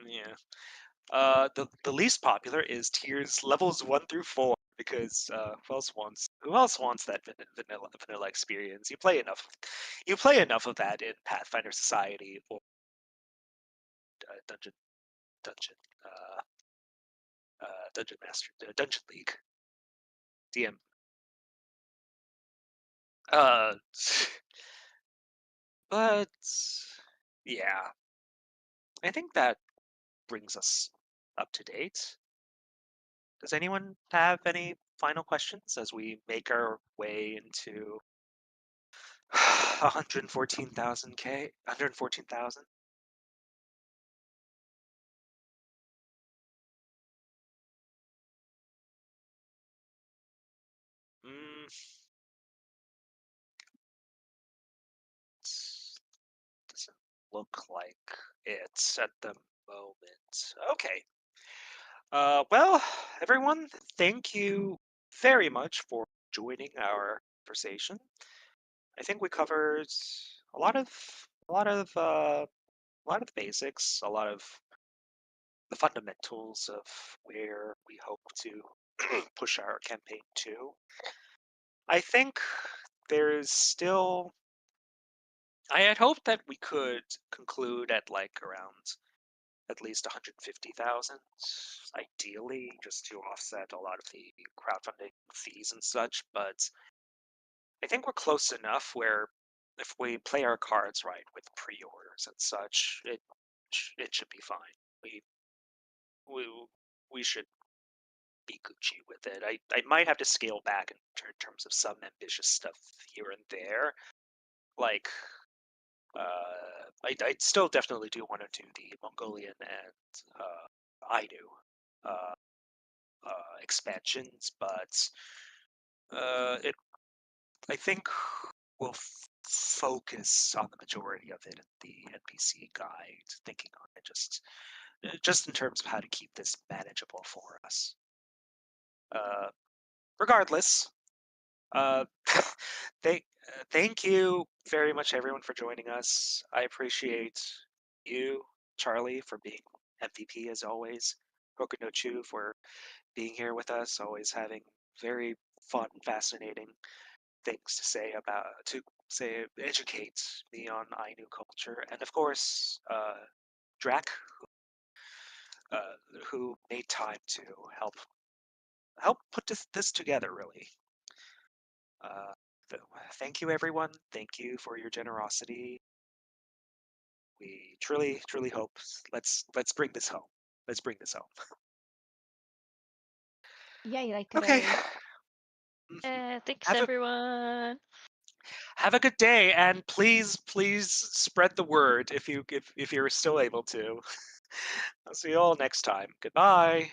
Speaker 1: yeah. The least popular is tiers levels 1 through 4 because who else wants that vanilla experience? You play enough of that in Pathfinder Society or dungeon dungeon master dungeon league DM. Uh, but yeah, I think that brings us up to date. Does anyone have any final questions as we make our way into 114,000K? 114,000? Mm, doesn't look like it at the moment. Okay. Well, everyone, thank you very much for joining our conversation. I think we covered a lot of a lot of uh, a lot of the basics, a lot of the fundamentals of where we hope to push our campaign to. I think there's still. I had hoped that we could conclude at like around at least 150,000, ideally, just to offset a lot of the crowdfunding fees and such. But I think we're close enough where if we play our cards right with pre-orders and such, it should be fine. We we should be Gucci with it. I might have to scale back in terms of some ambitious stuff here and there. Like, I'd still definitely do want to do the Mongolian and Ainu uh, expansions, but it I think we'll focus on the majority of it in the NPC guide, thinking on it just in terms of how to keep this manageable for us. Uh, Regardless, uh, thank you very much, everyone, for joining us. I appreciate you, Charlie, for being MVP as always. Horkewnochiw for being here with us, always having very fun, fascinating things to say, educate me on Ainu culture, and of course, Drak, who made time to help put this together. Really, uh, thank you, everyone. Thank you for your generosity. We truly hope. Let's bring this home. Let's bring this home.
Speaker 3: Yay, like
Speaker 1: Okay.
Speaker 3: today.
Speaker 2: Thanks
Speaker 1: Have a
Speaker 2: everyone.
Speaker 1: have a good day, and please spread the word if you're still able to. I'll see you all next time. Goodbye.